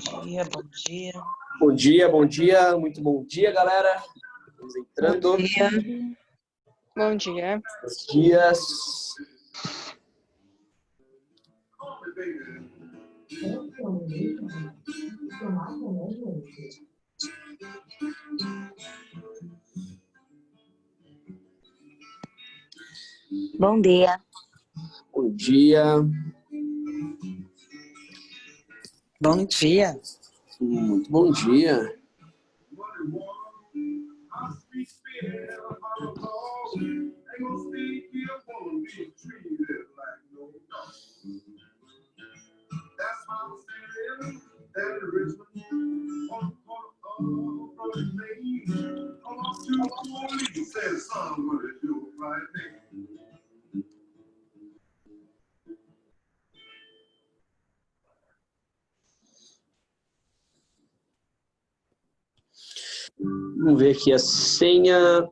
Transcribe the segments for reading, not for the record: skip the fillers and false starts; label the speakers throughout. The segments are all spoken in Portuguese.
Speaker 1: Bom dia.
Speaker 2: Bom dia, bom dia. Muito bom dia, galera. Estamos entrando.
Speaker 1: Bom dia.
Speaker 3: Bom dia.
Speaker 2: Bons dias.
Speaker 1: Bom dia.
Speaker 2: Bom dia.
Speaker 1: Bom dia.
Speaker 2: Muito bom dia. Vamos ver aqui a senha.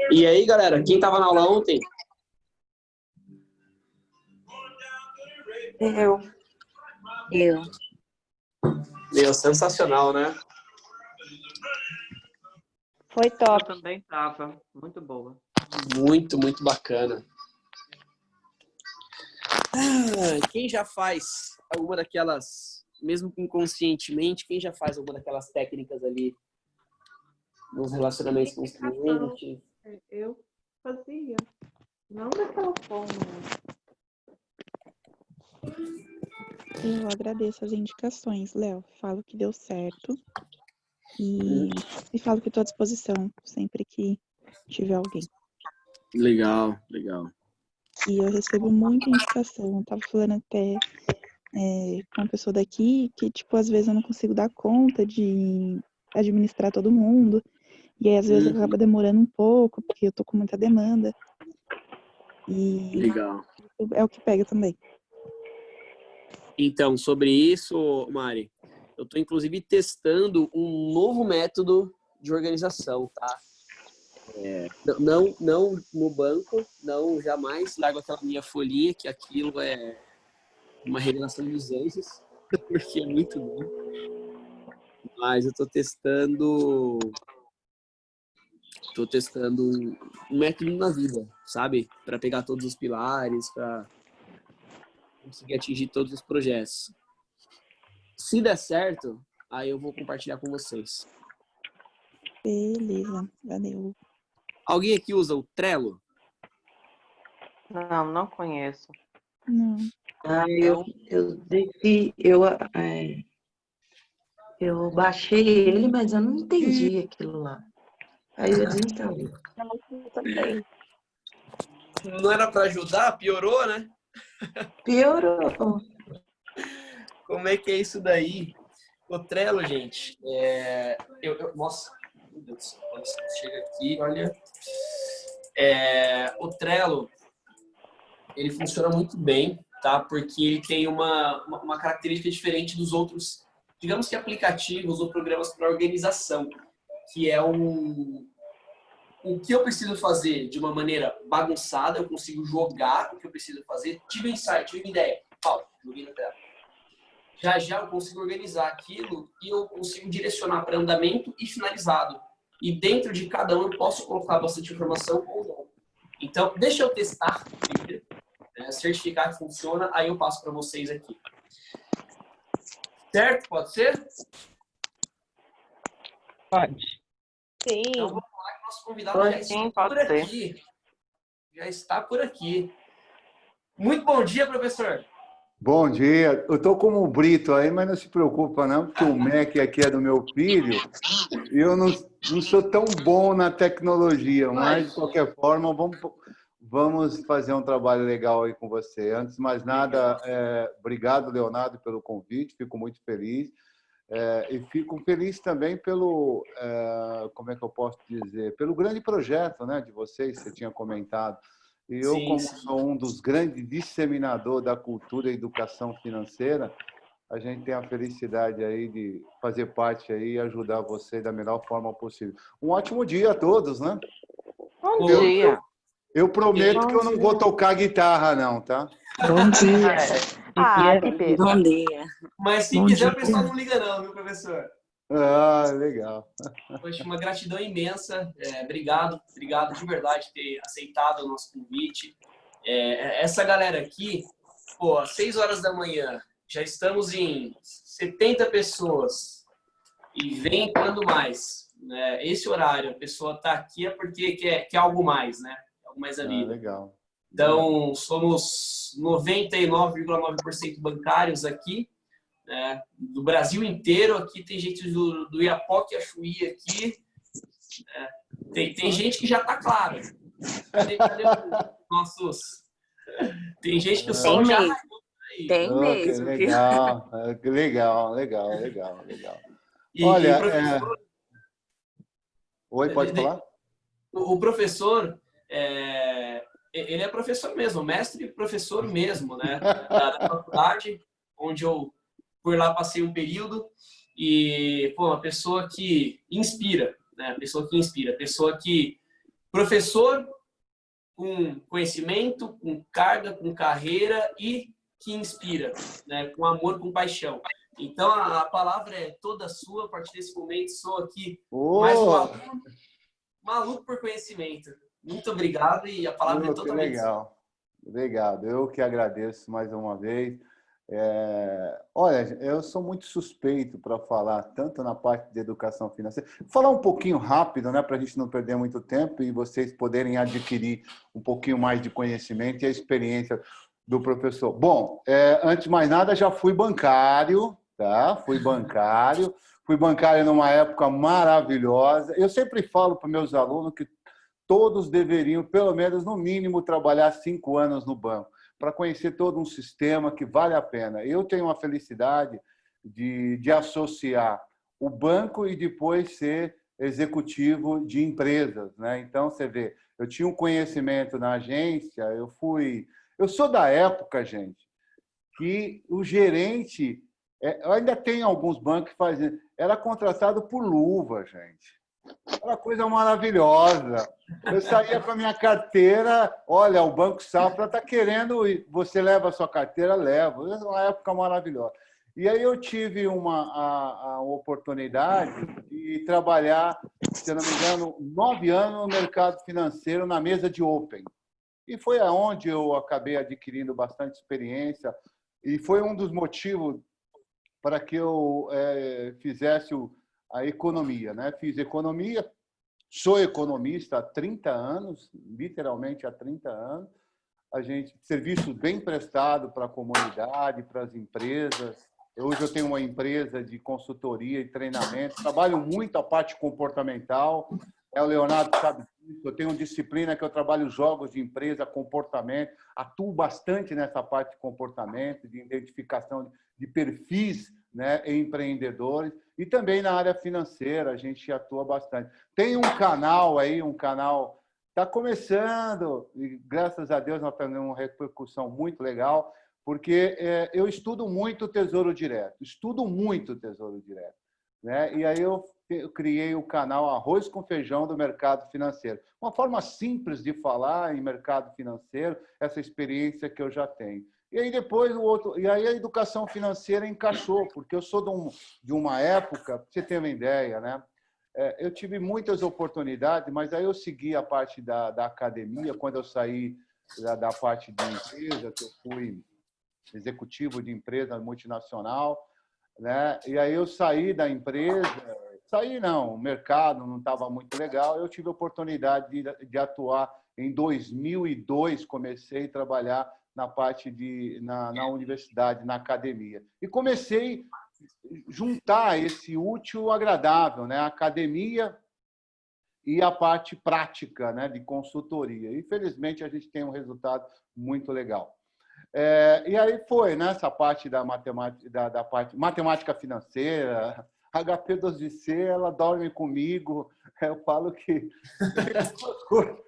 Speaker 2: E aí, galera, quem estava na aula ontem?
Speaker 1: Eu.
Speaker 2: Meu, sensacional, né?
Speaker 3: Foi top.
Speaker 4: Eu também tava. Muito boa.
Speaker 2: Muito, muito bacana. Quem já faz alguma daquelas, mesmo inconscientemente, quem já faz alguma daquelas técnicas ali nos relacionamentos com os clientes?
Speaker 4: Eu fazia. Não daquela forma.
Speaker 5: Eu agradeço as indicações, Léo. Falo que deu certo e falo que estou à disposição sempre que tiver alguém.
Speaker 2: Legal, legal.
Speaker 5: E eu recebo muita indicação. Eu tava falando até com uma pessoa daqui que, tipo, às vezes eu não consigo dar conta de administrar todo mundo. E aí, às vezes, acaba demorando um pouco, porque eu tô com muita demanda. E
Speaker 2: Legal.
Speaker 5: é o que pega também.
Speaker 2: Então, sobre isso, Mari, eu estou inclusive testando um novo método de organização, tá? Não no banco, não jamais trago aquela minha folhinha, que aquilo é uma revelação dos anjos, porque é muito bom. Mas eu estou testando um método na vida, sabe? Para pegar todos os pilares, para conseguir atingir todos os projetos. Se der certo, aí eu vou compartilhar com vocês.
Speaker 5: Beleza, valeu.
Speaker 2: Alguém aqui usa o Trello?
Speaker 4: Não, não conheço.
Speaker 5: Não.
Speaker 1: Eu baixei ele, mas eu não entendi aquilo lá. Aí eu desinstalei.
Speaker 3: Eu também.
Speaker 2: Não era para ajudar? Piorou, né?
Speaker 1: Piorou.
Speaker 2: Como é que é isso daí? O Trello, gente, nossa, meu Deus do céu, chega aqui, olha. O Trello, ele funciona muito bem, tá? Porque ele tem uma característica diferente dos outros, digamos que aplicativos ou programas para organização, que é o que eu preciso fazer de uma maneira bagunçada, eu consigo jogar o que eu preciso fazer, tive um insight, tive uma ideia, joguei na tela. Já eu consigo organizar aquilo e eu consigo direcionar para andamento e finalizado. E dentro de cada um eu posso colocar bastante informação ou não. Então, deixa eu testar primeiro, certificar que funciona, aí eu passo para vocês aqui. Certo? Pode ser?
Speaker 4: Pode.
Speaker 3: Sim.
Speaker 2: Então, vamos lá que o nosso convidado
Speaker 4: Pode
Speaker 2: já está
Speaker 4: sim, pode
Speaker 2: por
Speaker 4: ser.
Speaker 2: aqui. Já está por aqui. Muito bom dia, professor.
Speaker 6: Bom dia. Eu estou como o Brito aí, mas não se preocupa não, porque o Mac aqui é do meu filho e eu não sou tão bom na tecnologia, mas de qualquer forma vamos fazer um trabalho legal aí com você. Antes de mais nada, obrigado, Leonardo, pelo convite, fico muito feliz. E fico feliz também pelo, como é que eu posso dizer, pelo grande projeto, né, de vocês, que você tinha comentado. E eu, como sou um dos grandes disseminadores da cultura e educação financeira, a gente tem a felicidade aí de fazer parte aí e ajudar você da melhor forma possível. Um ótimo dia a todos, né?
Speaker 4: Bom dia.
Speaker 6: Eu prometo que eu não vou tocar guitarra, não, tá?
Speaker 1: Bom dia.
Speaker 4: Que pena.
Speaker 1: Bom dia.
Speaker 2: Mas se
Speaker 1: Bom
Speaker 2: quiser,
Speaker 1: dia.
Speaker 2: o pessoal não liga não, viu, professor?
Speaker 6: Ah, legal.
Speaker 2: Poxa, uma gratidão imensa. Obrigado de verdade por ter aceitado o nosso convite. Essa galera aqui, pô, às 6 horas da manhã, já estamos em 70 pessoas e vem quando mais. Né? Esse horário, a pessoa está aqui é porque quer algo mais, né? Algo mais ali.
Speaker 6: Legal.
Speaker 2: Então, somos 99,9% bancários aqui. Do Brasil inteiro, aqui tem gente do Iapoque a Chuí aqui, tem gente que já está claro. Cadê os nossos? Tem gente que o sol já raiou aí.
Speaker 1: Tem mesmo.
Speaker 6: Que legal, que legal.
Speaker 2: Olha,
Speaker 6: Olha,
Speaker 2: professor,
Speaker 6: oi, pode falar?
Speaker 2: o professor, ele é professor mesmo, mestre e professor mesmo, né? Da faculdade, onde eu por lá passei um período e, pô, uma pessoa que inspira, né? Pessoa que professor com conhecimento, com carga, com carreira e que inspira, né? Com amor, com paixão. Então a palavra é toda sua. A partir desse momento sou aqui mais um aluno maluco por conhecimento. Muito obrigado e a palavra é totalmente
Speaker 6: legal. Obrigado. Eu que agradeço mais uma vez. Olha, eu sou muito suspeito para falar tanto na parte de educação financeira. Vou falar um pouquinho rápido, né, para a gente não perder muito tempo e vocês poderem adquirir um pouquinho mais de conhecimento e a experiência do professor. Bom, antes de mais nada, já fui bancário, tá? Fui bancário numa época maravilhosa. Eu sempre falo para meus alunos que todos deveriam, pelo menos no mínimo, trabalhar 5 anos no banco, para conhecer todo um sistema que vale a pena. Eu tenho a felicidade de associar o banco e depois ser executivo de empresas, né? Então, você vê, eu tinha um conhecimento na agência, eu sou da época, gente, que o gerente, ainda tem alguns bancos que fazem, era contratado por luva, gente. Uma coisa maravilhosa. Eu saía com a minha carteira, olha, o Banco Safra está querendo, você leva a sua carteira? Levo. É uma época maravilhosa. E aí eu tive a oportunidade de trabalhar, se não me engano, 9 anos no mercado financeiro na mesa de Open. E foi aonde eu acabei adquirindo bastante experiência e foi um dos motivos para que eu fizesse a economia, né? Fiz economia, sou economista há 30 anos, literalmente há 30 anos. Serviço bem prestado para a comunidade, para as empresas. Hoje eu tenho uma empresa de consultoria e treinamento, trabalho muito a parte comportamental. O Leonardo sabe disso. Eu tenho disciplina que eu trabalho jogos de empresa, comportamento, atuo bastante nessa parte de comportamento, de identificação de perfis, né, empreendedores, e também na área financeira a gente atua bastante. Tem um canal aí, Está começando, e graças a Deus nós temos uma repercussão muito legal, porque eu estudo muito o Tesouro Direto, né? E aí eu criei o canal Arroz com Feijão do Mercado Financeiro. Uma forma simples de falar em mercado financeiro, essa experiência que eu já tenho. E aí depois e aí a educação financeira encaixou, porque eu sou de uma época, para você ter uma ideia, né? Eu tive muitas oportunidades, mas aí eu segui a parte da academia, quando eu saí da parte de empresa, que eu fui executivo de empresa multinacional, né? E aí eu saí da empresa, o mercado não estava muito legal, eu tive a oportunidade de atuar em 2002, comecei a trabalhar na parte na universidade, na academia. E comecei a juntar esse útil ao agradável, né? A academia e a parte prática, né? De consultoria. Infelizmente, a gente tem um resultado muito legal. E aí foi nessa parte da matemática, da parte matemática financeira, HP2C, ela dorme comigo. Eu falo que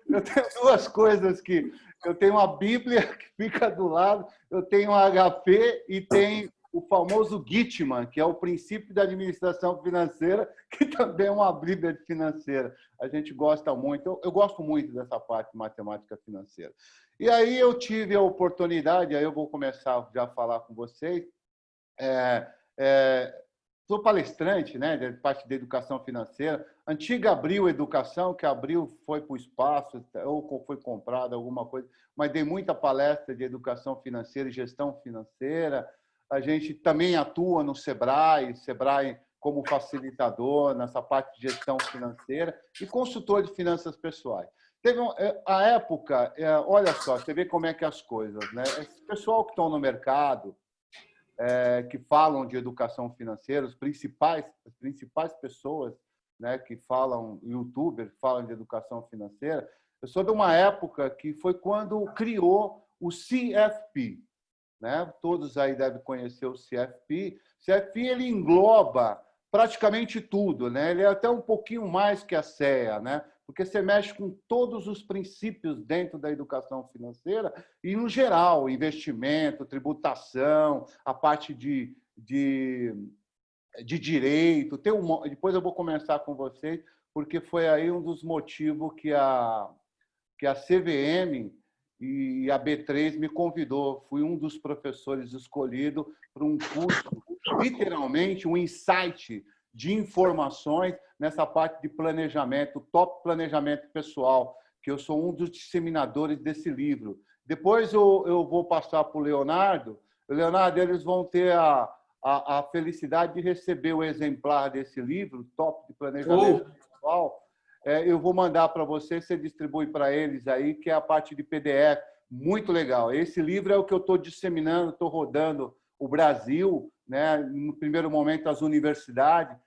Speaker 6: eu tenho duas coisas que eu tenho uma Bíblia que fica do lado, eu tenho um HP e tem o famoso Gitman, que é o princípio da administração financeira, que também é uma Bíblia financeira. A gente gosta muito, eu gosto muito dessa parte de matemática financeira. E aí eu tive a oportunidade, aí eu vou começar já a falar com vocês. Sou palestrante, né, de parte da educação financeira. Antiga Abril Educação, que Abril foi para o espaço, ou foi comprada, alguma coisa, mas dei muita palestra de educação financeira e gestão financeira. A gente também atua no Sebrae como facilitador nessa parte de gestão financeira e consultor de finanças pessoais. Teve a época, olha só, você vê como é que as coisas, né? Esse pessoal que estão no mercado, que falam de educação financeira, as principais pessoas, né, que falam, youtubers, que falam de educação financeira, eu sou de uma época que foi quando criou o CFP, né? Todos aí devem conhecer o CFP. O CFP ele engloba praticamente tudo, né? Ele é até um pouquinho mais que a CEA, né? Porque você mexe com todos os princípios dentro da educação financeira e, no geral, investimento, tributação, a parte de direito. Depois eu vou conversar com vocês, porque foi aí um dos motivos que a CVM e a B3 me convidou. Fui um dos professores escolhido para um curso, literalmente, um insight de informações nessa parte de planejamento, top planejamento pessoal, que eu sou um dos disseminadores desse livro. Depois eu vou passar para o Leonardo. Leonardo, eles vão ter a felicidade de receber o exemplar desse livro, top de planejamento pessoal. Eu vou mandar para você distribui para eles aí, que é a parte de PDF. Muito legal. Esse livro é o que eu estou disseminando, estou rodando o Brasil, né? No primeiro momento, as universidades,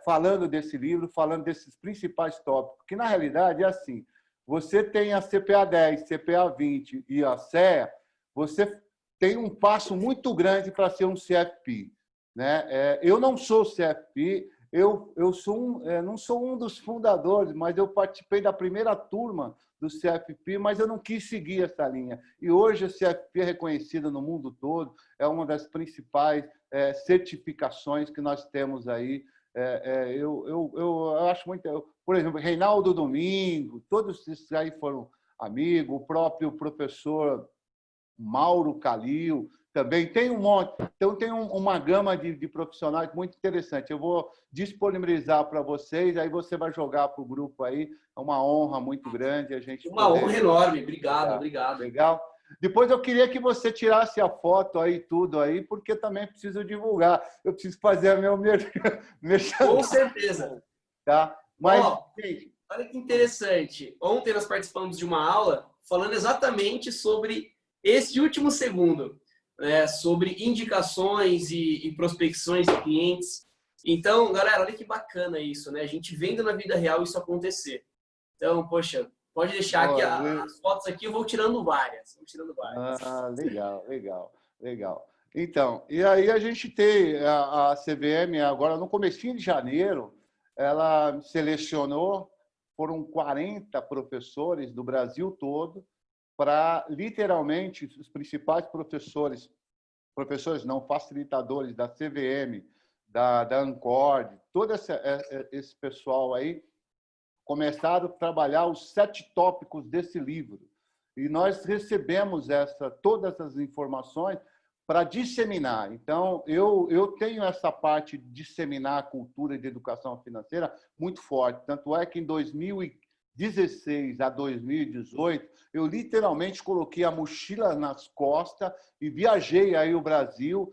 Speaker 6: falando desse livro, falando desses principais tópicos, que, na realidade, é assim, você tem a CPA 10, CPA 20 e a CEA, você tem um passo muito grande para ser um CFP, né? Eu não sou CFP, eu não sou um dos fundadores, mas eu participei da primeira turma do CFP, mas eu não quis seguir essa linha. E hoje a CFP é reconhecida no mundo todo, é uma das principais certificações que nós temos aí. Eu acho muito... Por exemplo, Reinaldo Domingo, todos esses aí foram amigos, o próprio professor Mauro Calil, também tem um monte. Então, tem uma gama de profissionais muito interessante. Eu vou disponibilizar para vocês, aí você vai jogar para o grupo aí. É uma honra muito grande a gente
Speaker 2: honra enorme. Obrigado.
Speaker 6: Legal. Depois eu queria que você tirasse a foto aí, tudo aí, porque também preciso divulgar. Eu preciso fazer meu
Speaker 2: Com certeza.
Speaker 6: Tá? Mas,
Speaker 2: gente, olha que interessante. Ontem nós participamos de uma aula falando exatamente sobre esse último segundo, sobre indicações e prospecções de clientes. Então, galera, olha que bacana isso, né? A gente vendo na vida real isso acontecer. Então, poxa, pode deixar aqui as fotos aqui, eu vou tirando várias.
Speaker 6: Legal. Então, e aí a gente tem a CVM agora no comecinho de janeiro, ela selecionou foram 40 professores do Brasil todo para, literalmente, os principais professores não, facilitadores da CVM, da Ancord, todo esse pessoal aí, começaram a trabalhar os 7 tópicos desse livro. E nós recebemos todas as informações para disseminar. Então, eu tenho essa parte de disseminar a cultura de educação financeira muito forte. Tanto é que em 2016 a 2018, eu literalmente coloquei a mochila nas costas e viajei aí o Brasil,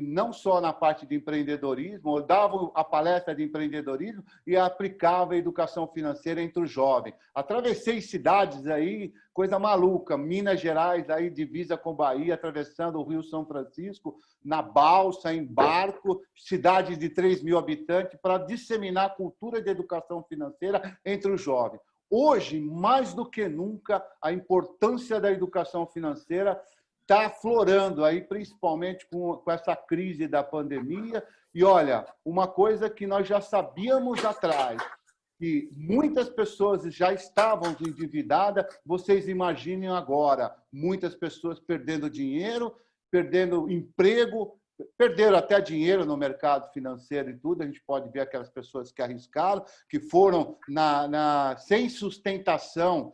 Speaker 6: não só na parte de empreendedorismo, eu dava a palestra de empreendedorismo e aplicava a educação financeira entre os jovens. Atravessei cidades aí, coisa maluca, Minas Gerais, aí divisa com Bahia, atravessando o Rio São Francisco, na balsa, em barco, cidades de 3 mil habitantes, para disseminar a cultura de educação financeira entre os jovens. Hoje, mais do que nunca, a importância da educação financeira está aflorando aí, principalmente com essa crise da pandemia. E olha, uma coisa que nós já sabíamos atrás, que muitas pessoas já estavam endividadas, vocês imaginem agora, muitas pessoas perdendo dinheiro, perdendo emprego, perderam até dinheiro no mercado financeiro e tudo. A gente pode ver aquelas pessoas que arriscaram, que foram sem sustentação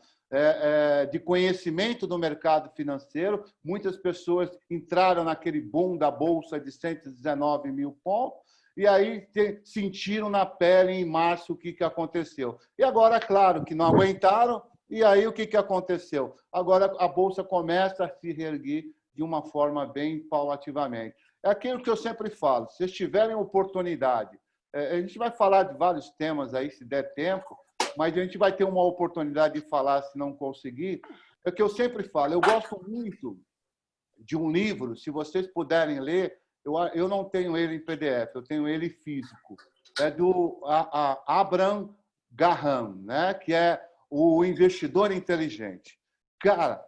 Speaker 6: de conhecimento do mercado financeiro. Muitas pessoas entraram naquele boom da bolsa de 119 mil pontos e aí sentiram na pele em março o que aconteceu. E agora, claro, que não aguentaram, e aí o que aconteceu? Agora a bolsa começa a se reerguer de uma forma bem paulativamente. É aquilo que eu sempre falo, se vocês tiverem oportunidade, a gente vai falar de vários temas aí, se der tempo, mas a gente vai ter uma oportunidade de falar se não conseguir. É o que eu sempre falo, eu gosto muito de um livro, se vocês puderem ler, eu não tenho ele em PDF, eu tenho ele físico. É do Abraham Graham, né? Que é o Investidor Inteligente. Cara,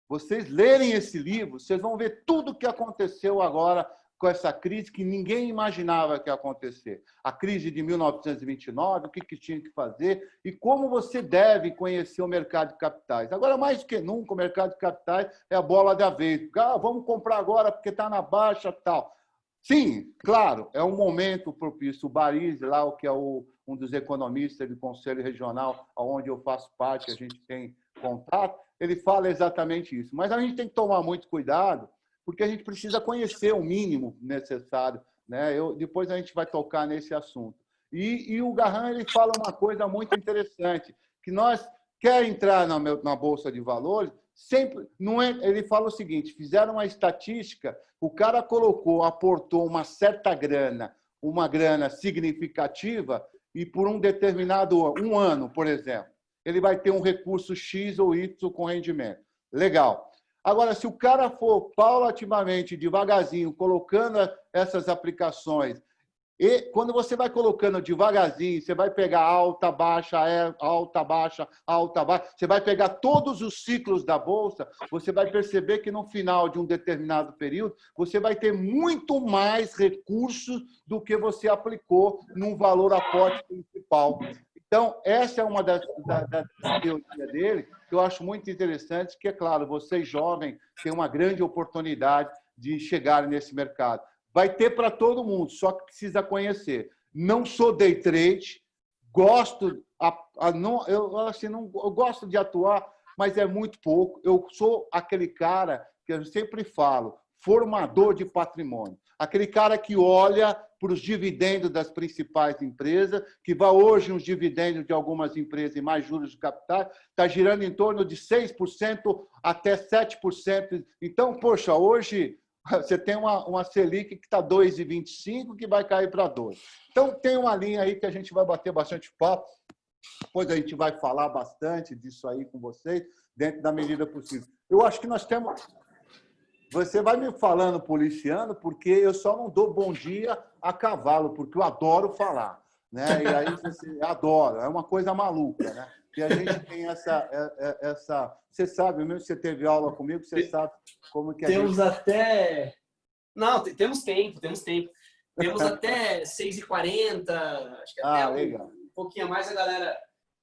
Speaker 6: vocês lerem esse livro, vocês vão ver tudo o que aconteceu agora com essa crise que ninguém imaginava que ia acontecer. A crise de 1929, o que tinha que fazer e como você deve conhecer o mercado de capitais. Agora, mais do que nunca, o mercado de capitais é a bola da vez. Vamos comprar agora porque está na baixa e tal. Sim, claro, é um momento propício. O Barise, lá, que é um dos economistas do Conselho Regional, onde eu faço parte, a gente tem contato, ele fala exatamente isso. Mas a gente tem que tomar muito cuidado, porque a gente precisa conhecer o mínimo necessário, né? Depois a gente vai tocar nesse assunto. E o Graham, ele fala uma coisa muito interessante, que nós quer entrar na Bolsa de Valores, sempre não é, ele fala o seguinte, fizeram uma estatística, o cara aportou uma certa grana, uma grana significativa, e por um determinado ano, por exemplo, ele vai ter um recurso X ou Y com rendimento. Legal. Agora, se o cara for paulatinamente, devagarzinho, colocando essas aplicações, e quando você vai colocando devagarzinho, você vai pegar alta, baixa, alta, baixa, alta, baixa, você vai pegar todos os ciclos da Bolsa, você vai perceber que no final de um determinado período, você vai ter muito mais recursos do que você aplicou num valor aporte principal. Então, essa é uma das teorias dele, que eu acho muito interessante, que, é claro, vocês jovens têm uma grande oportunidade de chegar nesse mercado. Vai ter para todo mundo, só que precisa conhecer. Não sou day trade, gosto, eu gosto de atuar, mas é muito pouco. Eu sou aquele cara que eu sempre falo, formador de patrimônio. Aquele cara que olha para os dividendos das principais empresas, que vai hoje uns dividendos de algumas empresas e mais juros de capital, está girando em torno de 6% até 7%. Então, poxa, hoje você tem uma Selic que está 2,25, que vai cair para 2. Então, tem uma linha aí que a gente vai bater bastante papo. Depois a gente vai falar bastante disso aí com vocês, dentro da medida possível. Eu acho que nós temos... Você vai me falando policiano, porque eu só não dou bom dia a cavalo, porque eu adoro falar, né? E aí você adora, é uma coisa maluca, né? E a gente tem essa... Você sabe, mesmo que você teve aula comigo, você sabe como que a gente...
Speaker 2: Temos até... Não, temos tempo. Temos até 6h40, acho que até
Speaker 6: legal.
Speaker 2: Um pouquinho a mais a galera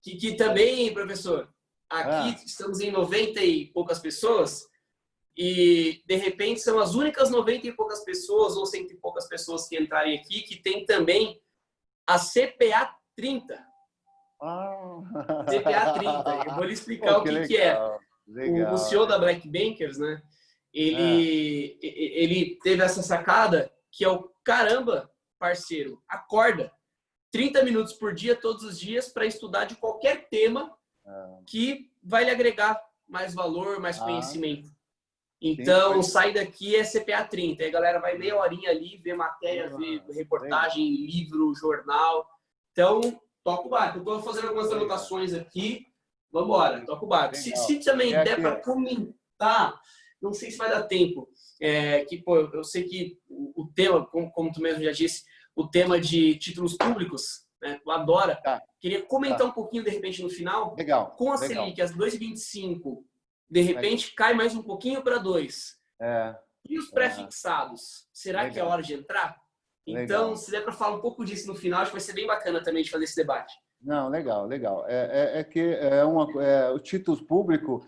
Speaker 2: que também, professor, aqui estamos em 90 e poucas pessoas e, de repente, são as únicas 90 e poucas pessoas ou 100 e poucas pessoas que entrarem aqui que tem também a CPA 30. CPA 30. Eu vou lhe explicar o que é.
Speaker 6: Legal.
Speaker 2: O CEO da Black Bankers, né? Ele teve essa sacada que é o caramba, parceiro, acorda 30 minutos por dia, todos os dias, para estudar de qualquer tema que vai lhe agregar mais valor, mais conhecimento. Então, sair daqui é CPA 30. Aí a galera vai meia horinha ali, ver matéria, ver reportagem, livro, jornal. Então, toca o barco. Eu estou fazendo algumas anotações aqui. Vamos embora, toca o barco. Se também der para comentar, não sei se vai dar tempo, eu sei que o tema, como tu mesmo já disse, o tema de títulos públicos, né, tu adora. Queria comentar um pouquinho, de repente, no final.
Speaker 6: Legal.
Speaker 2: Com a Selic, as 2,25, de repente, cai mais um pouquinho para 2. E os pré-fixados? Será que é hora de entrar? Então, se der para falar um pouco disso no final, acho que vai ser bem bacana também de fazer esse debate.
Speaker 6: Não, legal. O título público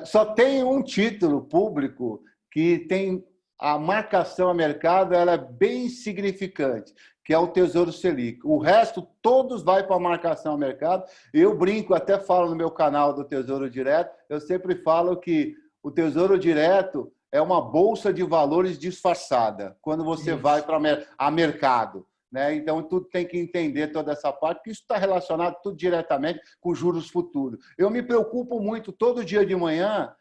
Speaker 6: só tem um título público que tem a marcação a mercado, ela é bem significante, que é o Tesouro Selic. O resto, todos vai para a marcação a mercado. Eu brinco, até falo no meu canal do Tesouro Direto, eu sempre falo que o Tesouro Direto é uma bolsa de valores disfarçada, quando você vai para a mercado. Né? Então, tudo tem que entender toda essa parte, porque isso está relacionado tudo diretamente com juros futuros. Eu me preocupo muito, todo dia de manhã,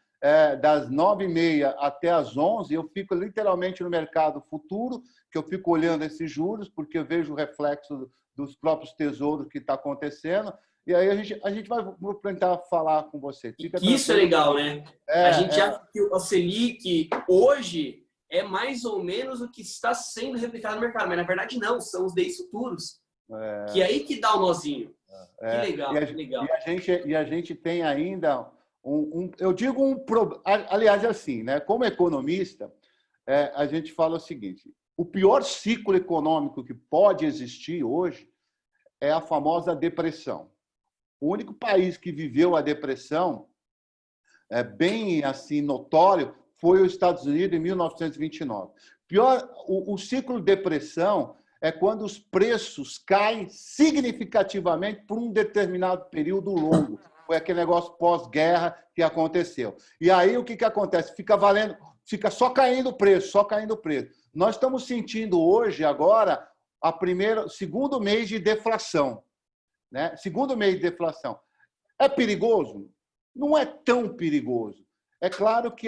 Speaker 6: das 9h30 até as 11h, eu fico literalmente no mercado futuro, que eu fico olhando esses juros, porque eu vejo o reflexo dos próprios tesouros que está acontecendo, e aí a gente vai tentar falar com você.
Speaker 2: Isso é legal, né? A gente acha que o Selic, hoje, é mais ou menos o que está sendo replicado no mercado, mas na verdade não, são os DIs futuros. Que é aí que dá o nozinho. Que legal, que legal.
Speaker 6: E a gente tem ainda eu digo aliás, assim, né? Como economista, a gente fala o seguinte: o pior ciclo econômico que pode existir hoje é a famosa depressão. O único país que viveu a depressão bem assim notório foi os Estados Unidos em 1929. O ciclo de depressão é quando os preços caem significativamente por um determinado período longo. Foi aquele negócio pós-guerra que aconteceu. E aí o que acontece? Fica só caindo o preço, só caindo o preço. Nós estamos sentindo hoje, agora, segundo mês de deflação. Né? Segundo mês de deflação. É perigoso? Não é tão perigoso. É claro que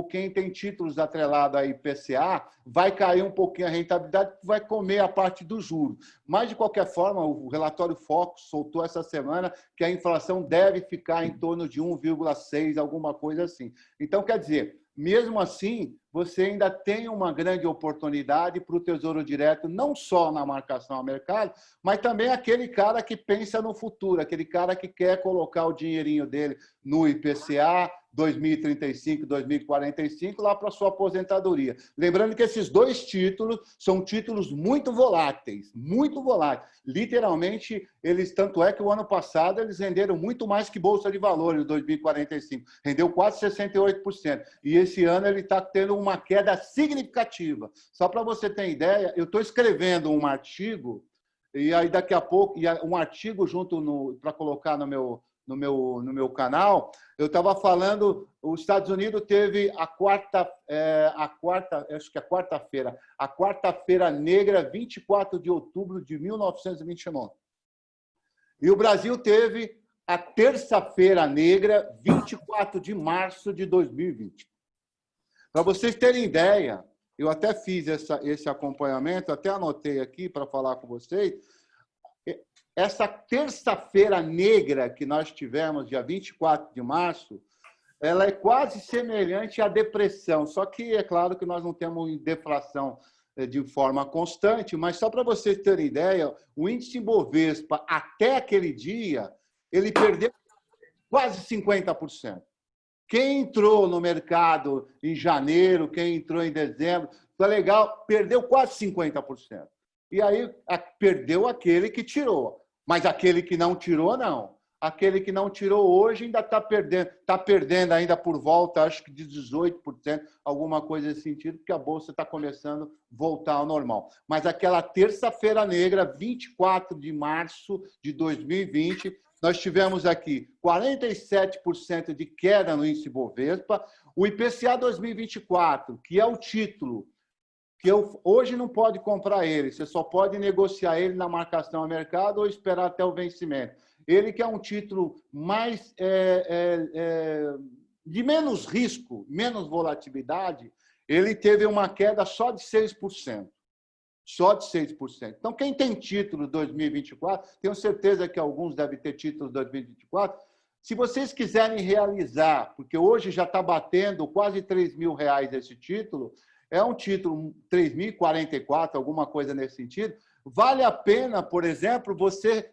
Speaker 6: quem tem títulos atrelados a IPCA vai cair um pouquinho a rentabilidade, vai comer a parte do juros. Mas, de qualquer forma, o relatório Focus soltou essa semana que a inflação deve ficar em torno de 1,6, alguma coisa assim. Então, quer dizer, mesmo assim, você ainda tem uma grande oportunidade para o Tesouro Direto, não só na marcação a mercado, mas também aquele cara que pensa no futuro, aquele cara que quer colocar o dinheirinho dele no IPCA, 2035, 2045, lá para a sua aposentadoria. Lembrando que esses dois títulos são títulos muito voláteis, muito voláteis. Literalmente, tanto é que o ano passado eles renderam muito mais que Bolsa de Valores, 2045. Rendeu quase 68%. E esse ano ele está tendo uma queda significativa. Só para você ter ideia, eu estou escrevendo um artigo, e aí daqui a pouco, um artigo para colocar no meu canal, eu estava falando, os Estados Unidos teve a quarta-feira negra, 24 de outubro de 1929. E o Brasil teve a terça-feira negra, 24 de março de 2020. Para vocês terem ideia, eu até fiz esse acompanhamento, até anotei aqui para falar com vocês. Essa terça-feira negra que nós tivemos, dia 24 de março, ela é quase semelhante à depressão, só que é claro que nós não temos deflação de forma constante, mas só para vocês terem ideia, o índice Bovespa, até aquele dia, ele perdeu quase 50%. Quem entrou no mercado em janeiro, quem entrou em dezembro, foi legal, perdeu quase 50%. E aí perdeu aquele que tirou. Mas aquele que não tirou, não. Aquele que não tirou hoje ainda está perdendo ainda por volta, acho que de 18%, alguma coisa nesse sentido, porque a Bolsa está começando a voltar ao normal. Mas aquela terça-feira negra, 24 de março de 2020, nós tivemos aqui 47% de queda no índice Bovespa. O IPCA 2024, que é o título, que hoje não pode comprar ele, você só pode negociar ele na marcação a mercado ou esperar até o vencimento. Ele que é um título mais de menos risco, menos volatilidade, ele teve uma queda só de 6%. Só de 6%. Então, quem tem título 2024, tenho certeza que alguns devem ter título 2024, se vocês quiserem realizar, porque hoje já está batendo quase R$3.000 esse título, é um título 3.044, alguma coisa nesse sentido, vale a pena, por exemplo, você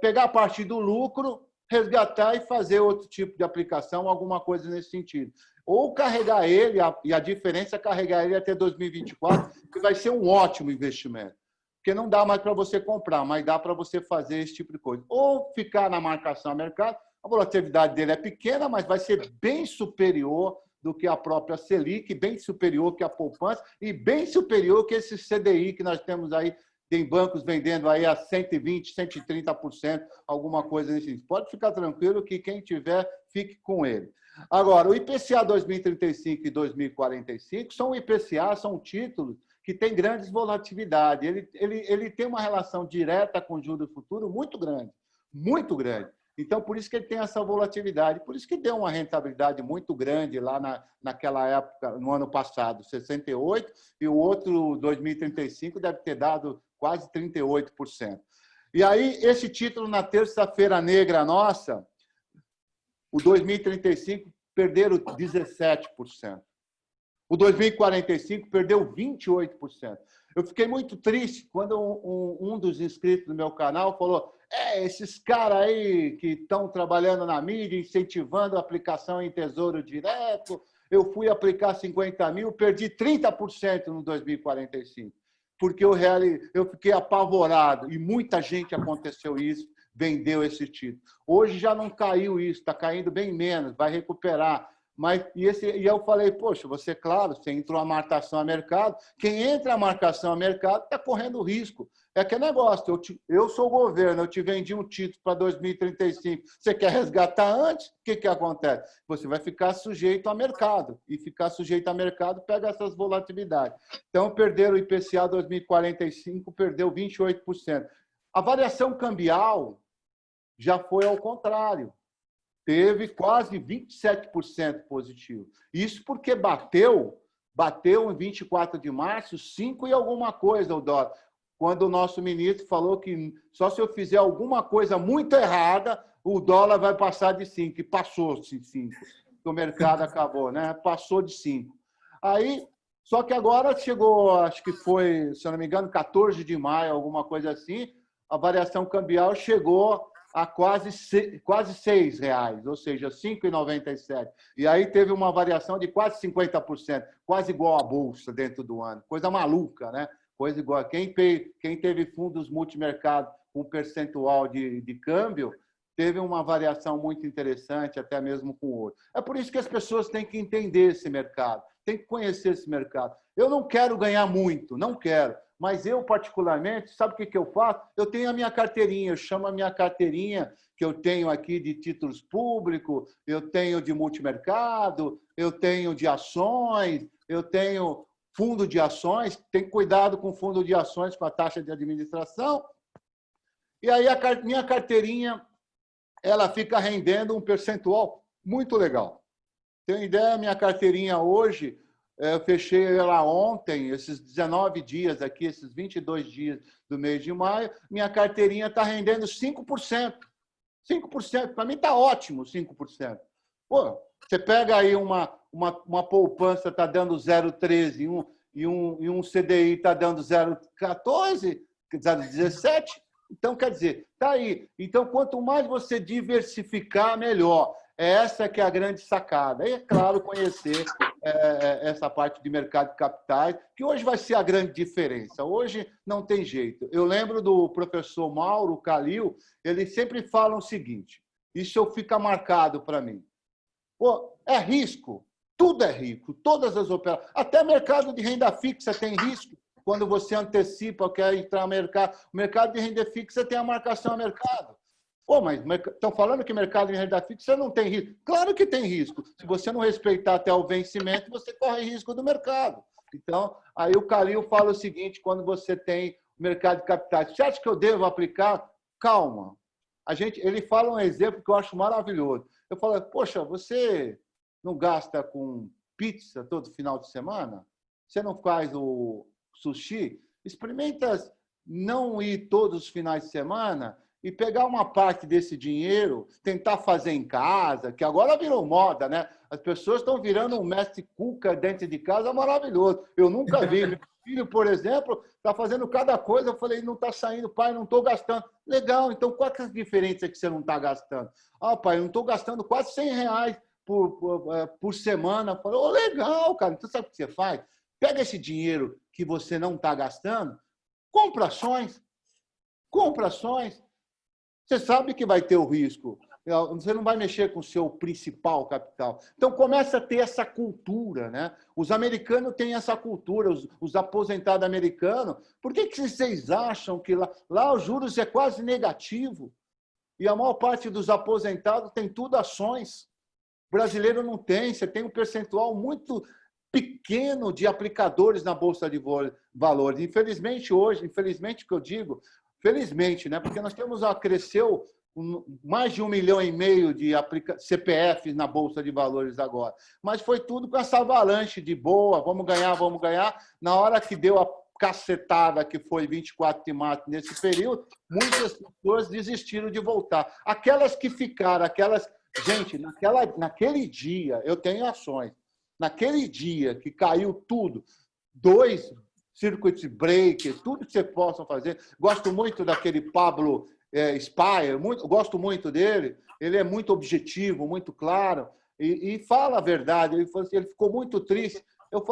Speaker 6: pegar a parte do lucro, resgatar e fazer outro tipo de aplicação, alguma coisa nesse sentido. Ou carregar ele, e a diferença é carregar ele até 2024, que vai ser um ótimo investimento. Porque não dá mais para você comprar, mas dá para você fazer esse tipo de coisa. Ou ficar na marcação a mercado, a volatilidade dele é pequena, mas vai ser bem superior do que a própria Selic, bem superior que a poupança e bem superior que esse CDI que nós temos aí. Tem bancos vendendo aí a 120%, 130%, alguma coisa nesse sentido. Pode ficar tranquilo que quem tiver, fique com ele. Agora, o IPCA 2035 e 2045 são IPCA, são títulos que têm grandes volatilidade. Ele tem uma relação direta com o juro futuro muito grande, muito grande. Então, por isso que ele tem essa volatilidade, por isso que deu uma rentabilidade muito grande lá naquela época, no ano passado, 68%, e o outro, 2035, deve ter dado quase 38%. E aí, esse título, na terça-feira negra nossa, o 2035 perderam 17%. O 2045 perdeu 28%. Eu fiquei muito triste quando um dos inscritos do meu canal falou: esses caras aí que estão trabalhando na mídia, incentivando a aplicação em tesouro direto, eu fui aplicar 50 mil, perdi 30% no 2045, porque eu fiquei apavorado, e muita gente aconteceu isso, vendeu esse título. Hoje já não caiu isso, está caindo bem menos, vai recuperar. Mas, e eu falei, poxa, você, claro, você entrou a marcação a mercado, quem entra a marcação a mercado está correndo risco. É que é negócio, eu sou o governo, eu te vendi um título para 2035, você quer resgatar antes? O que acontece? Você vai ficar sujeito a mercado, e ficar sujeito a mercado pega essas volatilidades. Então, perderam o IPCA 2045, perdeu 28%. A variação cambial já foi ao contrário. Teve quase 27% positivo. Isso porque bateu em 24 de março, 5 e alguma coisa o dólar. Quando o nosso ministro falou que só se eu fizer alguma coisa muito errada, o dólar vai passar de 5. E passou de 5. O mercado acabou, né? Passou de 5. Aí, só que agora chegou, acho que foi, se eu não me engano, 14 de maio, alguma coisa assim, a variação cambial chegou a quase R$6, ou seja, 5,97. E aí teve uma variação de quase 50%, quase igual à Bolsa dentro do ano. Coisa maluca, né? Coisa igual. Quem teve fundos multimercado com percentual de câmbio, teve uma variação muito interessante, até mesmo com o ouro. É por isso que as pessoas têm que entender esse mercado, têm que conhecer esse mercado. Eu não quero ganhar muito, não quero. Mas eu, particularmente, sabe o que eu faço? Eu tenho a minha carteirinha, eu chamo a minha carteirinha, que eu tenho aqui de títulos públicos, eu tenho de multimercado, eu tenho de ações, eu tenho fundo de ações, tem cuidado com fundo de ações, com a taxa de administração. E aí a minha carteirinha, ela fica rendendo um percentual muito legal. Tem uma ideia, a minha carteirinha hoje... Eu fechei ela ontem, esses 19 dias aqui, esses 22 dias do mês de maio, minha carteirinha está rendendo 5%. 5%, para mim está ótimo, 5%. Pô, você pega aí uma poupança, está dando 0,13, e um CDI está dando 0,14, 0,17. Então, quer dizer, está aí. Então, quanto mais você diversificar, melhor. Essa que é a grande sacada. E, é claro, conhecer essa parte de mercado de capitais, que hoje vai ser a grande diferença. Hoje não tem jeito. Eu lembro do professor Mauro Calil, ele sempre fala o seguinte, isso fica marcado para mim. Pô, é risco, tudo é risco, todas as operações, até mercado de renda fixa tem risco, quando você antecipa, quer entrar no mercado. O mercado de renda fixa tem a marcação a mercado. Pô, mas estão falando que mercado de renda fixa não tem risco. Claro que tem risco. Se você não respeitar até o vencimento, você corre risco do mercado. Então, aí o Calil fala o seguinte, quando você tem mercado de capitais, você acha que eu devo aplicar? Calma. Ele fala um exemplo que eu acho maravilhoso. Eu falo, poxa, você não gasta com pizza todo final de semana? Você não faz o sushi? Experimenta não ir todos os finais de semana e pegar uma parte desse dinheiro, tentar fazer em casa, que agora virou moda, né? As pessoas estão virando um mestre cuca dentro de casa maravilhoso. Eu nunca vi. Meu filho, por exemplo, está fazendo cada coisa. Eu falei, não está saindo, pai, não estou gastando. Legal, então qual é a diferença que você não está gastando? Ah, pai, eu não estou gastando quase R$100 por semana. Eu falei, oh, legal, cara. Então sabe o que você faz? Pega esse dinheiro que você não está gastando, compra ações. Compra ações. Você sabe que vai ter o risco. Você não vai mexer com o seu principal capital. Então, começa a ter essa cultura, né? Os americanos têm essa cultura, os aposentados americanos. Por que vocês acham que lá os juros é quase negativo? E a maior parte dos aposentados tem tudo ações. O brasileiro não tem. Você tem um percentual muito pequeno de aplicadores na Bolsa de Valores. Infelizmente, hoje, infelizmente que eu digo, felizmente, né? Porque nós cresceu mais de 1,5 milhão de CPFs na Bolsa de Valores agora. Mas foi tudo com essa avalanche de boa, vamos ganhar, vamos ganhar. Na hora que deu a cacetada, que foi 24 de março, nesse período, muitas pessoas desistiram de voltar. Aquelas que ficaram, Gente, naquele dia, eu tenho ações. Naquele dia que caiu tudo, 2 circuit breaker, tudo que você possa fazer. Gosto muito daquele Pablo Spire, gosto muito dele. Ele é muito objetivo, muito claro e fala a verdade. Ele ficou muito triste. Eu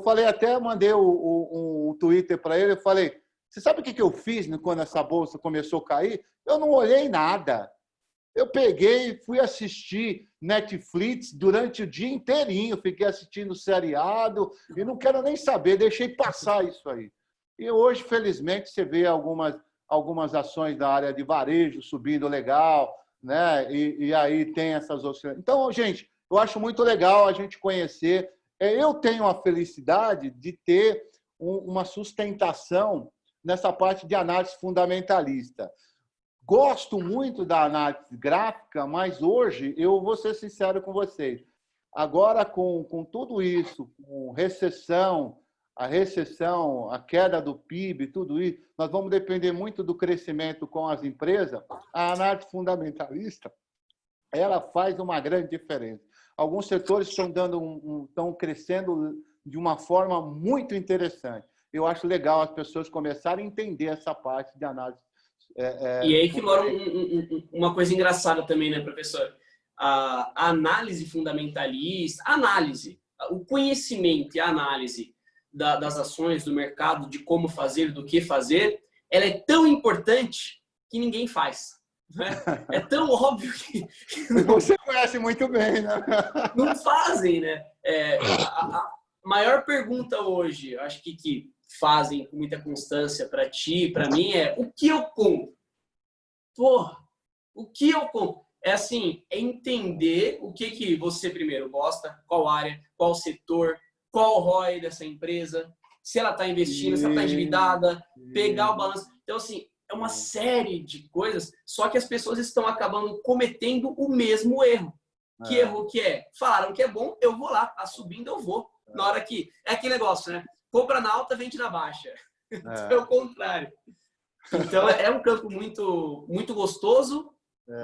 Speaker 6: falei até, mandei um Twitter para ele, eu falei, você sabe o que eu fiz quando essa bolsa começou a cair? Eu não olhei nada. Eu peguei e fui assistir Netflix durante o dia inteirinho, fiquei assistindo seriado e não quero nem saber, deixei passar isso aí. E hoje, felizmente, você vê algumas ações da área de varejo subindo legal, né? E aí tem essas oscilações. Então, gente, eu acho muito legal a gente conhecer. Eu tenho a felicidade de ter uma sustentação nessa parte de análise fundamentalista. Gosto muito da análise gráfica, mas hoje, eu vou ser sincero com vocês, agora com tudo isso, com a recessão, a queda do PIB, tudo isso, nós vamos depender muito do crescimento com as empresas, a análise fundamentalista, ela faz uma grande diferença. Alguns setores estão crescendo de uma forma muito interessante. Eu acho legal as pessoas começarem a entender essa parte de análise.
Speaker 2: E aí que mora uma coisa engraçada também, né, professor? A análise fundamentalista, o conhecimento e a análise das ações, do mercado, de como fazer, do que fazer, ela é tão importante que ninguém faz. Né? É tão óbvio que...
Speaker 6: Você conhece muito bem, né?
Speaker 2: Não fazem, né? A maior pergunta hoje, eu acho que fazem com muita constância para ti, para mim, é o que eu compro? Porra, o que eu compro? É assim, é entender o que você primeiro gosta, qual área, qual setor, qual o ROI dessa empresa, se ela está investindo, se ela está endividada, pegar o balanço. Então, assim, é uma série de coisas, só que as pessoas estão acabando cometendo o mesmo erro. Que erro que é? Falaram que é bom, eu vou lá, tá subindo, eu vou. Na hora que... É aquele negócio, né? Compra na alta, vende na baixa. É o contrário. Então, é um campo muito, muito gostoso,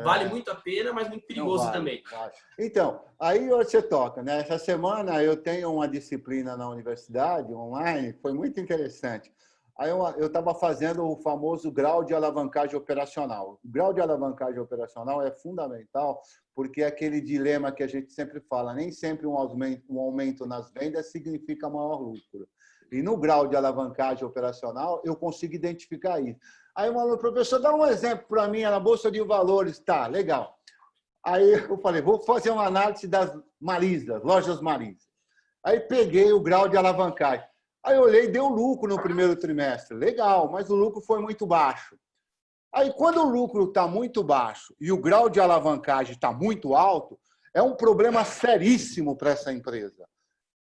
Speaker 2: vale muito a pena, mas muito perigoso também.
Speaker 6: Vale. Então, aí você toca, né? Essa semana eu tenho uma disciplina na universidade, online, foi muito interessante. Aí eu estava fazendo o famoso grau de alavancagem operacional. O grau de alavancagem operacional é fundamental, porque é aquele dilema que a gente sempre fala, nem sempre um aumento nas vendas significa maior lucro. E no grau de alavancagem operacional, eu consigo identificar isso. Aí o professor, dá um exemplo para mim, na Bolsa de Valores. Tá, legal. Aí eu falei, vou fazer uma análise das Marisas, lojas Marisas. Aí peguei o grau de alavancagem. Aí eu olhei, deu lucro no primeiro trimestre. Legal, mas o lucro foi muito baixo. Aí, quando o lucro está muito baixo e o grau de alavancagem está muito alto, é um problema seríssimo para essa empresa.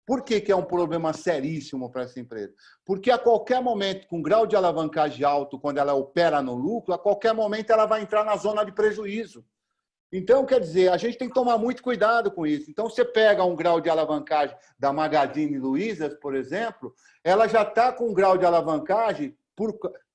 Speaker 6: Por que é um problema seríssimo para essa empresa? Porque a qualquer momento, com grau de alavancagem alto, quando ela opera no lucro, a qualquer momento ela vai entrar na zona de prejuízo. Então, quer dizer, a gente tem que tomar muito cuidado com isso. Então, você pega um grau de alavancagem da Magazine Luiza, por exemplo, ela já está com um grau de alavancagem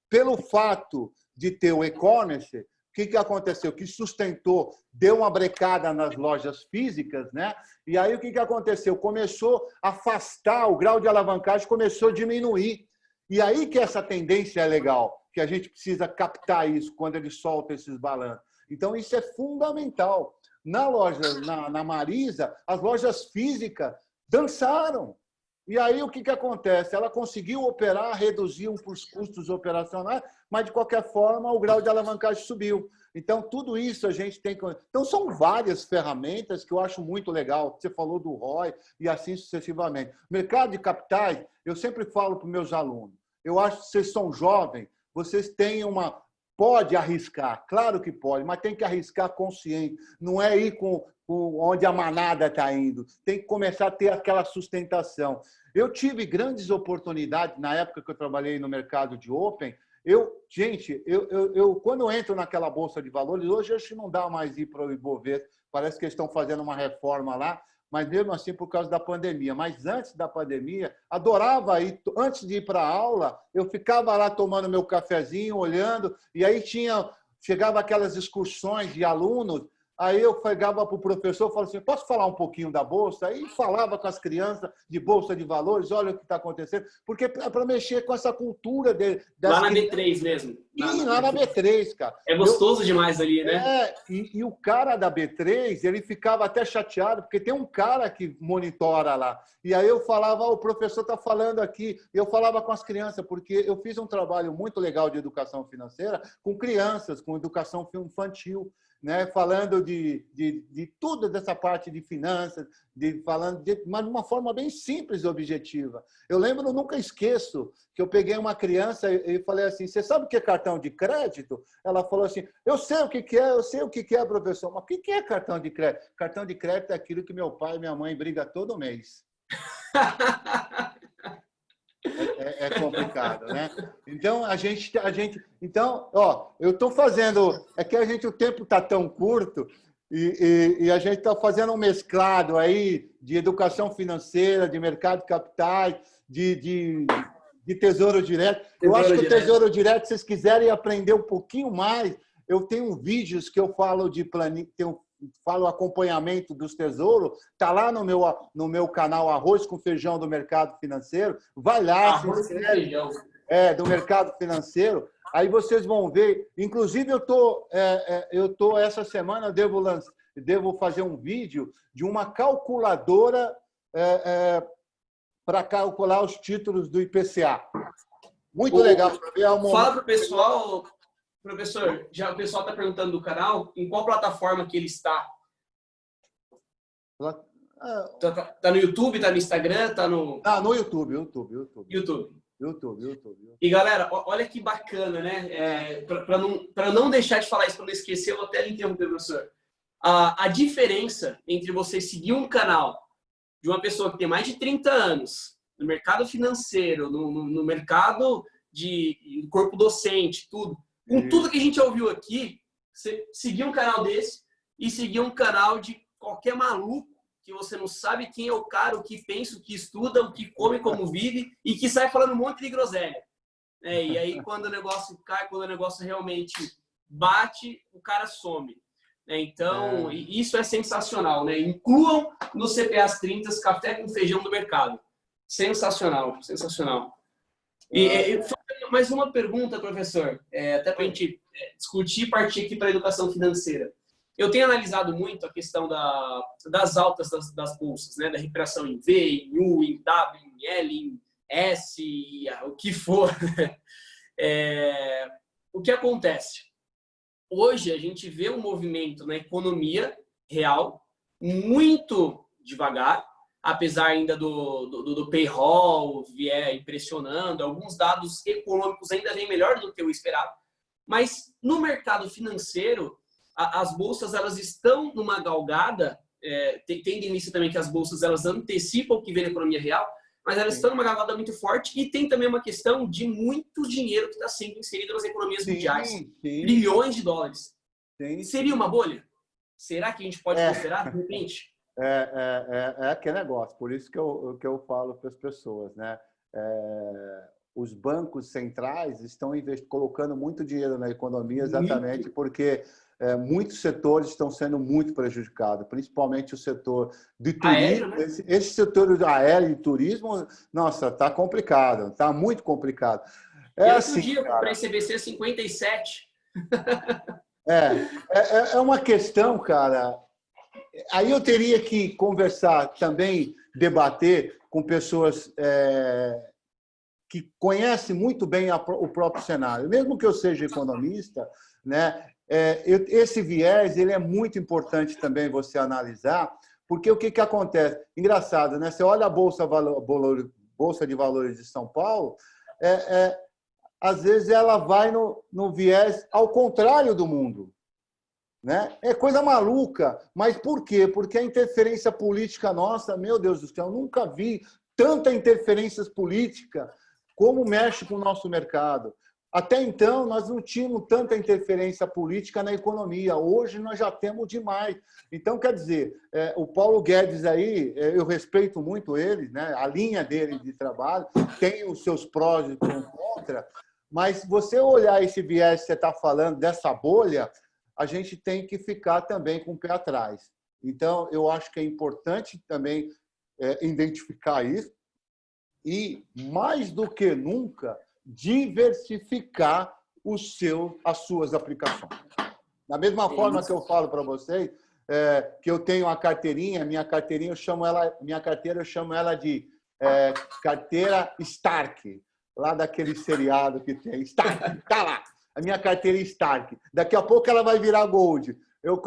Speaker 6: pelo fato de ter o e-commerce. O que aconteceu? Que sustentou, deu uma brecada nas lojas físicas, né? E aí o que aconteceu? Começou a afastar, o grau de alavancagem começou a diminuir. E aí que essa tendência é legal, que a gente precisa captar isso quando ele solta esses balanços. Então, isso é fundamental. Na Marisa, as lojas físicas dançaram. E aí, o que acontece? Ela conseguiu operar, reduzir os custos operacionais, mas, de qualquer forma, o grau de alavancagem subiu. Então, tudo isso a gente tem que... Então, são várias ferramentas que eu acho muito legal. Você falou do ROI e assim sucessivamente. Mercado de capitais, eu sempre falo para os meus alunos, eu acho que vocês são jovens, vocês têm uma... Pode arriscar, claro que pode, mas tem que arriscar consciente. Não é ir com onde a manada está indo. Tem que começar a ter aquela sustentação. Eu tive grandes oportunidades na época que eu trabalhei no mercado de Open. Gente, quando eu entro naquela bolsa de valores, hoje acho que não dá mais ir para o Ibovespa. Parece que eles estão fazendo uma reforma lá, mas mesmo assim por causa da pandemia. Mas antes da pandemia, adorava ir, antes de ir para a aula, eu ficava lá tomando meu cafezinho, olhando, e aí chegava aquelas excursões de alunos, aí eu pegava para o professor e falava assim, posso falar um pouquinho da Bolsa? Aí falava com as crianças de Bolsa de Valores, olha o que está acontecendo, porque é para mexer com essa cultura das
Speaker 2: lá na
Speaker 6: crianças.
Speaker 2: B3 mesmo.
Speaker 6: Lá na B3, cara.
Speaker 2: É gostoso demais ali, né?
Speaker 6: E o cara da B3, ele ficava até chateado, porque tem um cara que monitora lá. E aí eu falava, o professor está falando aqui. Eu falava com as crianças, porque eu fiz um trabalho muito legal de educação financeira com crianças, com educação infantil, né? Falando de tudo dessa parte de finanças, mas de uma forma bem simples e objetiva. Eu lembro, eu nunca esqueço, que eu peguei uma criança e falei assim, você sabe o que é cartão de crédito? Ela falou assim, eu sei o que é, professor. Mas o que é cartão de crédito? Cartão de crédito é aquilo que meu pai e minha mãe brigam todo mês. É complicado, né? Então, eu estou fazendo... É que o tempo está tão curto e a gente está fazendo um mesclado aí de educação financeira, de mercado de capitais, de tesouro direto. Eu acho que o tesouro direto, se vocês quiserem aprender um pouquinho mais, eu tenho vídeos que eu falo de falo acompanhamento dos tesouros, está lá no meu canal Arroz com Feijão do Mercado Financeiro. Vai lá,
Speaker 2: Arroz com Feijão.
Speaker 6: Do Mercado Financeiro. Aí vocês vão ver. Inclusive, essa semana eu devo fazer um vídeo de uma calculadora para calcular os títulos do IPCA. Muito legal.
Speaker 2: Fala para o pessoal... Professor, já o pessoal está perguntando do canal, em qual plataforma que ele está? Tá no YouTube, tá no Instagram, tá no...
Speaker 6: No YouTube.
Speaker 2: E galera, olha que bacana, né? Para não deixar de falar isso, para não esquecer, eu vou até interromper, professor. A diferença entre você seguir um canal de uma pessoa que tem mais de 30 anos, no mercado financeiro, no mercado de corpo docente, tudo, com tudo que a gente ouviu aqui, você seguir um canal desse e seguir um canal de qualquer maluco que você não sabe quem é o cara, o que pensa, o que estuda, o que come, como vive e que sai falando um monte de groselha. E aí, quando o negócio cai, quando o negócio realmente bate, o cara some. Então, isso é sensacional, né? Incluam no CPAs 30 Café com Feijão do Mercado. Sensacional, sensacional. E mais uma pergunta, professor, até para a gente discutir e partir aqui para a educação financeira. Eu tenho analisado muito a questão das altas das bolsas, né? Da recuperação em V, em U, em W, em L, em S, o que for. O que acontece? Hoje a gente vê um movimento na economia real muito devagar, apesar ainda do payroll vier impressionando, alguns dados econômicos ainda vêm melhor do que eu esperava, mas no mercado financeiro, as bolsas elas estão numa galgada, tendo em vista também que as bolsas elas antecipam o que vem na economia real, mas elas estão numa galgada muito forte e tem também uma questão de muito dinheiro que está sendo inserido nas economias mundiais. Trilhões de dólares. Seria uma bolha? Será que a gente pode considerar, de repente?
Speaker 6: É aquele negócio, por isso que eu falo para as pessoas, né? Os bancos centrais estão colocando muito dinheiro na economia exatamente porque muitos setores estão sendo muito prejudicados, principalmente o setor de turismo. Aéreo, né? Esse setor aéreo e turismo, nossa, está complicado, está muito complicado.
Speaker 2: Outro dia para a ICBC 57.
Speaker 6: É uma questão, cara. Aí eu teria que conversar também, debater com pessoas que conhecem muito bem o próprio cenário. Mesmo que eu seja economista, né? Esse viés ele é muito importante também você analisar, porque o que acontece? Engraçado, né? Você olha a Bolsa de Valores de São Paulo, às vezes ela vai no viés ao contrário do mundo. Né? É coisa maluca. Mas por quê? Porque a interferência política nossa, meu Deus do céu, eu nunca vi tanta interferência política como mexe com o nosso mercado. Até então, nós não tínhamos tanta interferência política na economia. Hoje, nós já temos demais. Então, quer dizer, o Paulo Guedes aí, eu respeito muito ele, né? A linha dele de trabalho tem os seus prós e os contra, mas você olhar esse viés que você está falando, dessa bolha, a gente tem que ficar também com o pé atrás. Então, eu acho que é importante também identificar isso e, mais do que nunca, diversificar as suas aplicações. Da mesma forma que eu falo para vocês, que eu tenho a carteirinha, minha carteira eu chamo ela de carteira Stark, lá daquele seriado que tem. Stark, tá lá. A minha carteira Stark. Daqui a pouco ela vai virar Gold. Eu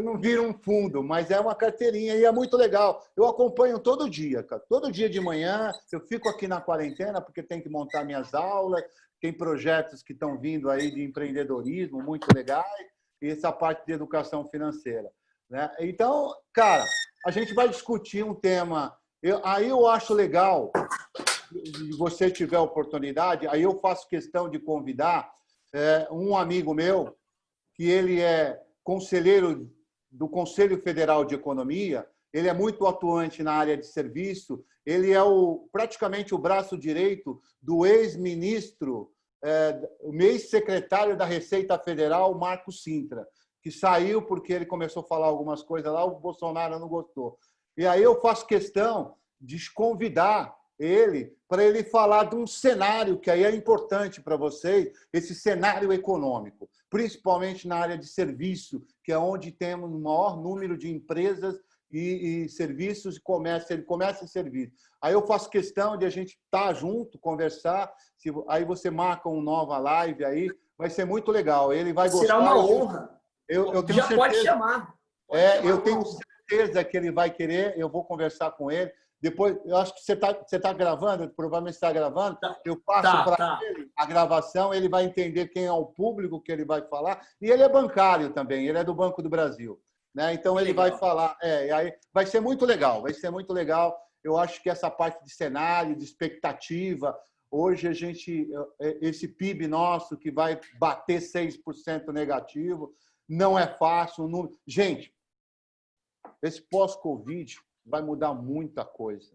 Speaker 6: não viro um fundo, mas é uma carteirinha e é muito legal. Eu acompanho todo dia, cara. Todo dia de manhã. Eu fico aqui na quarentena porque tem que montar minhas aulas. Tem projetos que estão vindo aí de empreendedorismo muito legais e essa parte de educação financeira, né? Então, cara, a gente vai discutir um tema. Aí eu acho legal, se você tiver oportunidade, aí eu faço questão de convidar um amigo meu, que ele é conselheiro do Conselho Federal de Economia, ele é muito atuante na área de serviço, ele é praticamente o braço direito do ex-ministro, o ex-secretário da Receita Federal, Marco Sintra, que saiu porque ele começou a falar algumas coisas lá, o Bolsonaro não gostou. E aí eu faço questão de convidar ele para ele falar de um cenário que aí é importante para vocês, esse cenário econômico, principalmente na área de serviço, que é onde temos o maior número de empresas e serviços e comércio e serviço. Aí eu faço questão de a gente estar junto, conversar, aí você marca uma nova live aí, vai ser muito legal. Ele vai gostar.
Speaker 2: Será uma honra.
Speaker 6: Eu tenho
Speaker 2: já
Speaker 6: certeza,
Speaker 2: pode chamar.
Speaker 6: Eu tenho certeza que ele vai querer, eu vou conversar com ele. Depois, eu acho que você tá gravando, provavelmente está gravando. Eu passo para ele a gravação, ele vai entender quem é o público que ele vai falar. E ele é bancário também, ele é do Banco do Brasil, né? Então ele vai falar. E aí vai ser muito legal, vai ser muito legal. Eu acho que essa parte de cenário, de expectativa, hoje esse PIB nosso que vai bater 6% negativo, não é fácil. Gente, esse pós-Covid vai mudar muita coisa.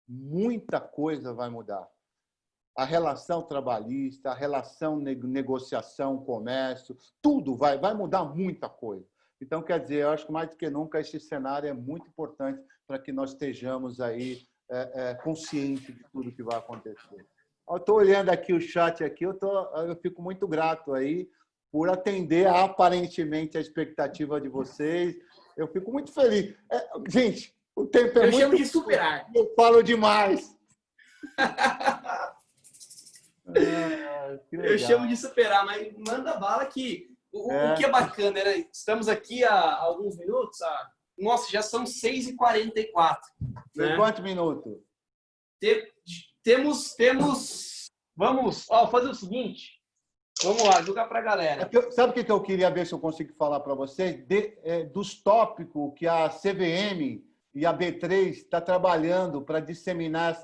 Speaker 6: Muita coisa vai mudar. A relação trabalhista, a relação negociação, comércio, tudo vai mudar muita coisa. Então, quer dizer, eu acho que mais do que nunca esse cenário é muito importante para que nós estejamos aí conscientes de tudo que vai acontecer. Eu estou olhando aqui o chat aqui, eu fico muito grato aí por atender aparentemente a expectativa de vocês. Eu fico muito feliz. Gente, o tempo é
Speaker 2: Eu
Speaker 6: muito...
Speaker 2: chamo de superar.
Speaker 6: Eu falo demais. Que
Speaker 2: Eu
Speaker 6: legal.
Speaker 2: chamo de superar, mas manda bala que o que é bacana, né? Estamos aqui há alguns minutos, nossa, já são 6h44.
Speaker 6: Tem
Speaker 2: Né?
Speaker 6: quantos minutos?
Speaker 2: Temos... Vamos fazer o seguinte. Vamos lá, jogar para a galera.
Speaker 6: Sabe o que eu queria ver se eu consigo falar para vocês? Dos tópicos que a CVM e a B3 está trabalhando para disseminar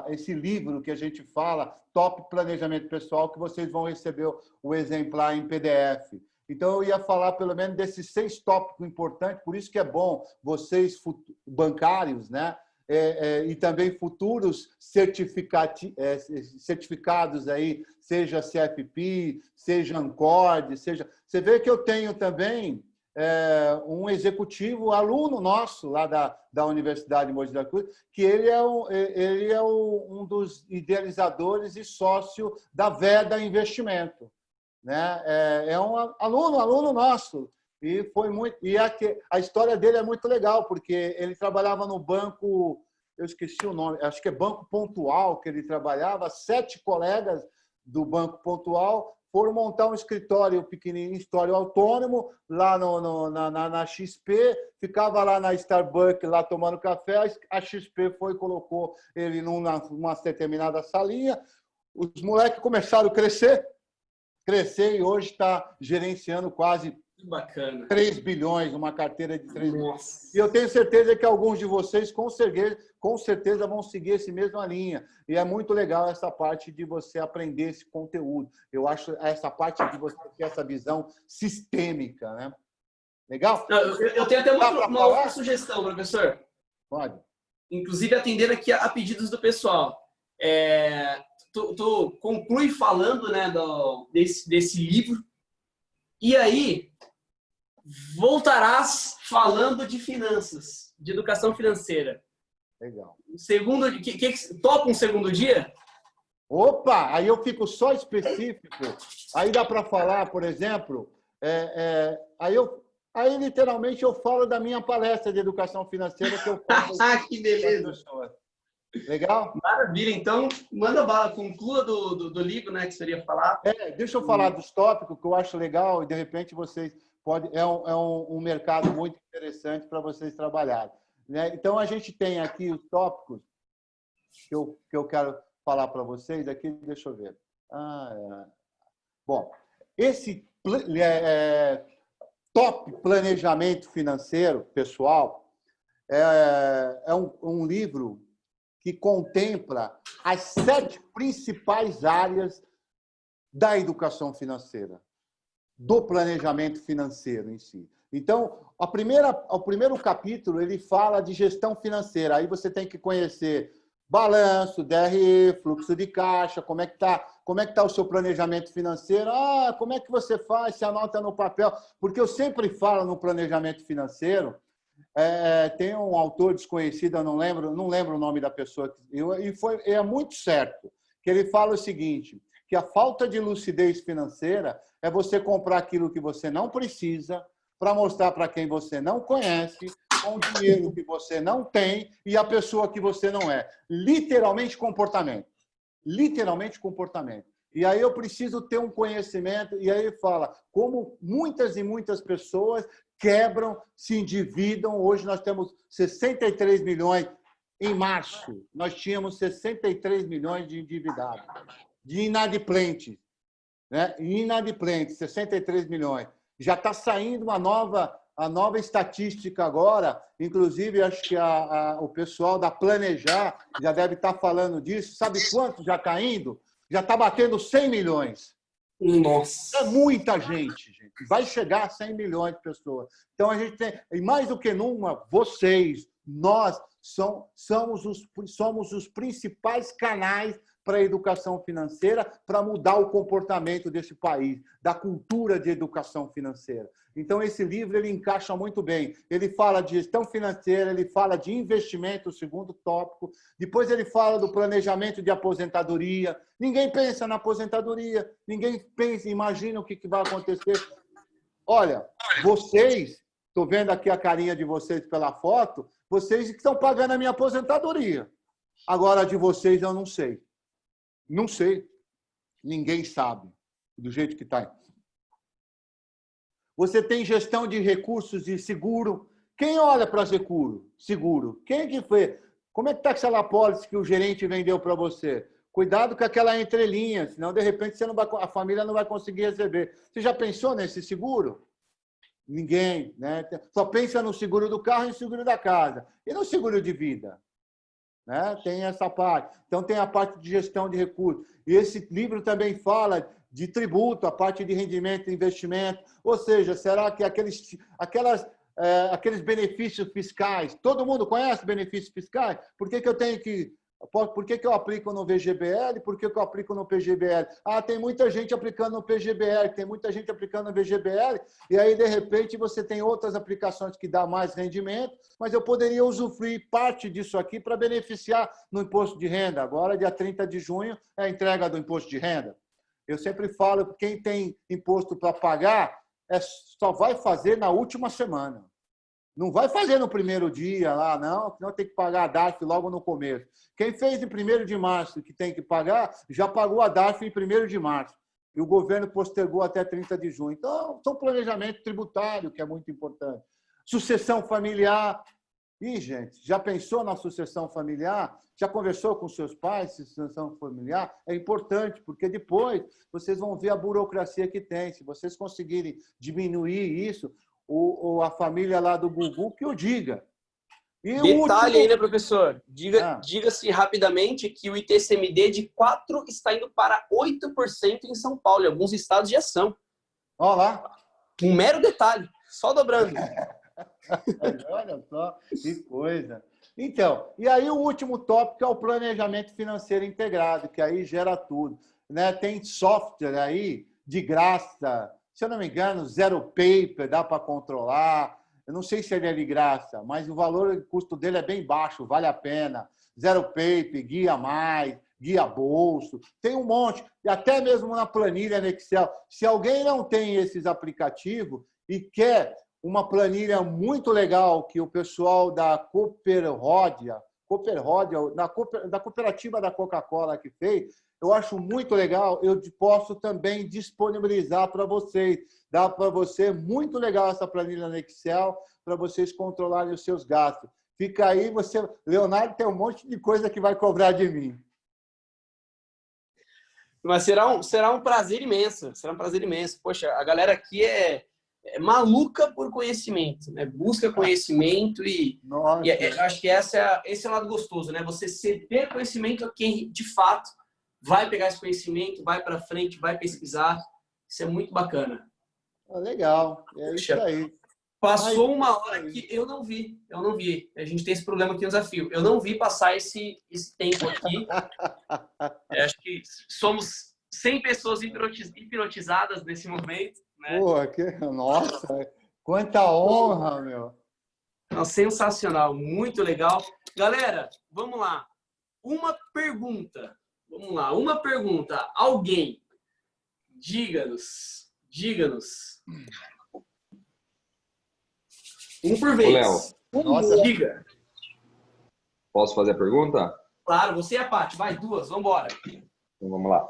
Speaker 6: esse livro que a gente fala, Top Planejamento Pessoal, que vocês vão receber o exemplar em PDF. Então, eu ia falar pelo menos desses 6 tópicos importantes, por isso que é bom vocês, bancários, né? E também futuros certificados aí, seja CFP, seja Ancord, seja... Você vê que eu tenho também um executivo, aluno nosso lá da Universidade de Mogi das Cruzes, que ele é um dos idealizadores e sócio da Veda Investimento. Né? É um aluno nosso. E foi muito. E a história dele é muito legal, porque ele trabalhava no banco, eu esqueci o nome, acho que é Banco Pontual que ele trabalhava. 7 colegas do Banco Pontual foram montar um escritório pequenininho, escritório autônomo, lá na XP, ficava lá na Starbucks, lá tomando café. A XP foi e colocou ele numa determinada salinha. Os moleques começaram a crescer e hoje está gerenciando quase
Speaker 2: Que bacana.
Speaker 6: 3 bilhões, uma carteira de 3 bilhões.
Speaker 2: Nossa.
Speaker 6: E eu tenho certeza que alguns de vocês, com certeza, vão seguir essa mesma linha. E é muito legal essa parte de você aprender esse conteúdo. Eu acho essa parte de você ter essa visão sistêmica, né? Legal?
Speaker 2: Não, eu tenho até uma outra sugestão, professor.
Speaker 6: Pode.
Speaker 2: Inclusive, atendendo aqui a pedidos do pessoal. Tu conclui falando, né, desse livro. E aí, voltarás falando de finanças, de educação financeira.
Speaker 6: Legal.
Speaker 2: Topa um segundo dia?
Speaker 6: Opa! Aí eu fico só específico. Aí dá para falar, por exemplo, aí literalmente eu falo da minha palestra de educação financeira que eu faço.
Speaker 2: Que beleza!
Speaker 6: Legal?
Speaker 2: Maravilha. Então, manda bala. Conclua do livro, né, que você iria falar.
Speaker 6: Deixa eu falar dos tópicos que eu acho legal e, de repente, vocês podem... É um mercado muito interessante para vocês trabalharem. Né? Então, a gente tem aqui os tópicos que eu quero falar para vocês. Aqui, deixa eu ver. Bom, esse Top Planejamento Financeiro, pessoal, é um livro que contempla as 7 principais áreas da educação financeira, do planejamento financeiro em si. Então, o primeiro capítulo ele fala de gestão financeira. Aí você tem que conhecer balanço, DRE, fluxo de caixa, como é que tá o seu planejamento financeiro. Como é que você faz? Se anota no papel. Porque eu sempre falo no planejamento financeiro. Tem um autor desconhecido, eu não lembro o nome da pessoa, é muito certo, que ele fala o seguinte, que a falta de lucidez financeira é você comprar aquilo que você não precisa para mostrar para quem você não conhece, com dinheiro que você não tem e a pessoa que você não é. Literalmente comportamento. Literalmente comportamento. E aí eu preciso ter um conhecimento, e aí ele fala como muitas e muitas pessoas quebram, se endividam. Hoje nós temos 63 milhões. Em março, nós tínhamos 63 milhões de endividados, de inadimplentes. Né? Inadimplentes, 63 milhões. Já está saindo a nova estatística agora, inclusive acho que o pessoal da Planejar já deve estar falando disso. Sabe quanto já está indo? Já está batendo 100 milhões.
Speaker 2: Nossa!
Speaker 6: É muita gente. Vai chegar a 100 milhões de pessoas. Então, a gente tem, e mais do que nunca, nós somos os principais canais para a educação financeira, para mudar o comportamento desse país, da cultura de educação financeira. Então, esse livro ele encaixa muito bem. Ele fala de gestão financeira, ele fala de investimento, o segundo tópico. Depois ele fala do planejamento de aposentadoria. Ninguém pensa na aposentadoria, ninguém pensa, imagina o que vai acontecer. Olha, vocês, estou vendo aqui a carinha de vocês pela foto, vocês que estão pagando a minha aposentadoria. Agora, a de vocês, eu não sei. Não sei. Ninguém sabe do jeito que está. Você tem gestão de recursos de seguro. Quem olha para seguro? Quem que foi? Como é que está aquela apólice que o gerente vendeu para você? Cuidado com aquela entrelinha, senão, de repente, a família não vai conseguir receber. Você já pensou nesse seguro? Ninguém, né? Só pensa no seguro do carro e no seguro da casa. E no seguro de vida? Né? Tem essa parte. Então, tem a parte de gestão de recursos. E esse livro também fala de tributo, a parte de rendimento e investimento. Ou seja, será que aqueles benefícios fiscais, todo mundo conhece benefícios fiscais? Por que eu tenho que... Por que eu aplico no VGBL? Por que eu aplico no PGBL? Ah, tem muita gente aplicando no PGBL, tem muita gente aplicando no VGBL, e aí, de repente, você tem outras aplicações que dão mais rendimento, mas eu poderia usufruir parte disso aqui para beneficiar no imposto de renda. Agora, dia 30 de junho, é a entrega do imposto de renda. Eu sempre falo que quem tem imposto para pagar só vai fazer na última semana. Não vai fazer no primeiro dia lá, não, senão tem que pagar a DARF logo no começo. Quem fez em 1º de março que tem que pagar, já pagou a DARF em 1º de março. E o governo postergou até 30 de junho. Então, são planejamento tributário, que é muito importante. Sucessão familiar. Ih, gente, já pensou na sucessão familiar? Já conversou com seus pais, sucessão familiar? É importante, porque depois vocês vão ver a burocracia que tem. Se vocês conseguirem diminuir isso, a família lá do Gugu que o diga. E
Speaker 2: detalhe aí, né, professor? Diga-se rapidamente que o ITCMD de 4% está indo para 8% em São Paulo. Em alguns estados já são.
Speaker 6: Olha lá.
Speaker 2: Um mero detalhe, só dobrando.
Speaker 6: Olha só, que coisa. Então, e aí o último tópico é o planejamento financeiro integrado, que aí gera tudo. Né? Tem software aí de graça, se eu não me engano, Zero Paper, dá para controlar. Eu não sei se ele é de graça, mas o custo dele é bem baixo, vale a pena. Zero Paper, Guia Mais, Guia Bolso, tem um monte. E até mesmo na planilha no Excel. Se alguém não tem esses aplicativos e quer uma planilha muito legal que o pessoal da Cooperródia, da cooperativa da Coca-Cola que fez, eu acho muito legal, eu posso também disponibilizar para vocês. Dá para você, muito legal essa planilha no Excel, para vocês controlarem os seus gastos. Fica aí, Leonardo tem um monte de coisa que vai cobrar de mim.
Speaker 2: Mas será um prazer imenso, será um prazer imenso. Poxa, a galera aqui é maluca por conhecimento, né? Busca conhecimento e acho que esse é o lado gostoso, né? Você ceder conhecimento a quem, de fato, vai pegar esse conhecimento, vai para frente, vai pesquisar. Isso é muito bacana.
Speaker 6: Legal, é isso aí.
Speaker 2: Passou uma hora que eu não vi. A gente tem esse problema aqui no desafio. Eu não vi passar esse tempo aqui. Acho que somos 100 pessoas hipnotizadas nesse momento. Né?
Speaker 6: Porra, nossa, quanta honra, meu.
Speaker 2: Não, sensacional, muito legal. Galera, vamos lá. Uma pergunta. Vamos lá, uma pergunta. Alguém, diga-nos. Um por vez.
Speaker 6: Léo.
Speaker 2: Diga.
Speaker 7: Posso fazer a pergunta?
Speaker 2: Claro, você e a Paty. Vai, duas, vamos embora.
Speaker 7: Então, vamos lá.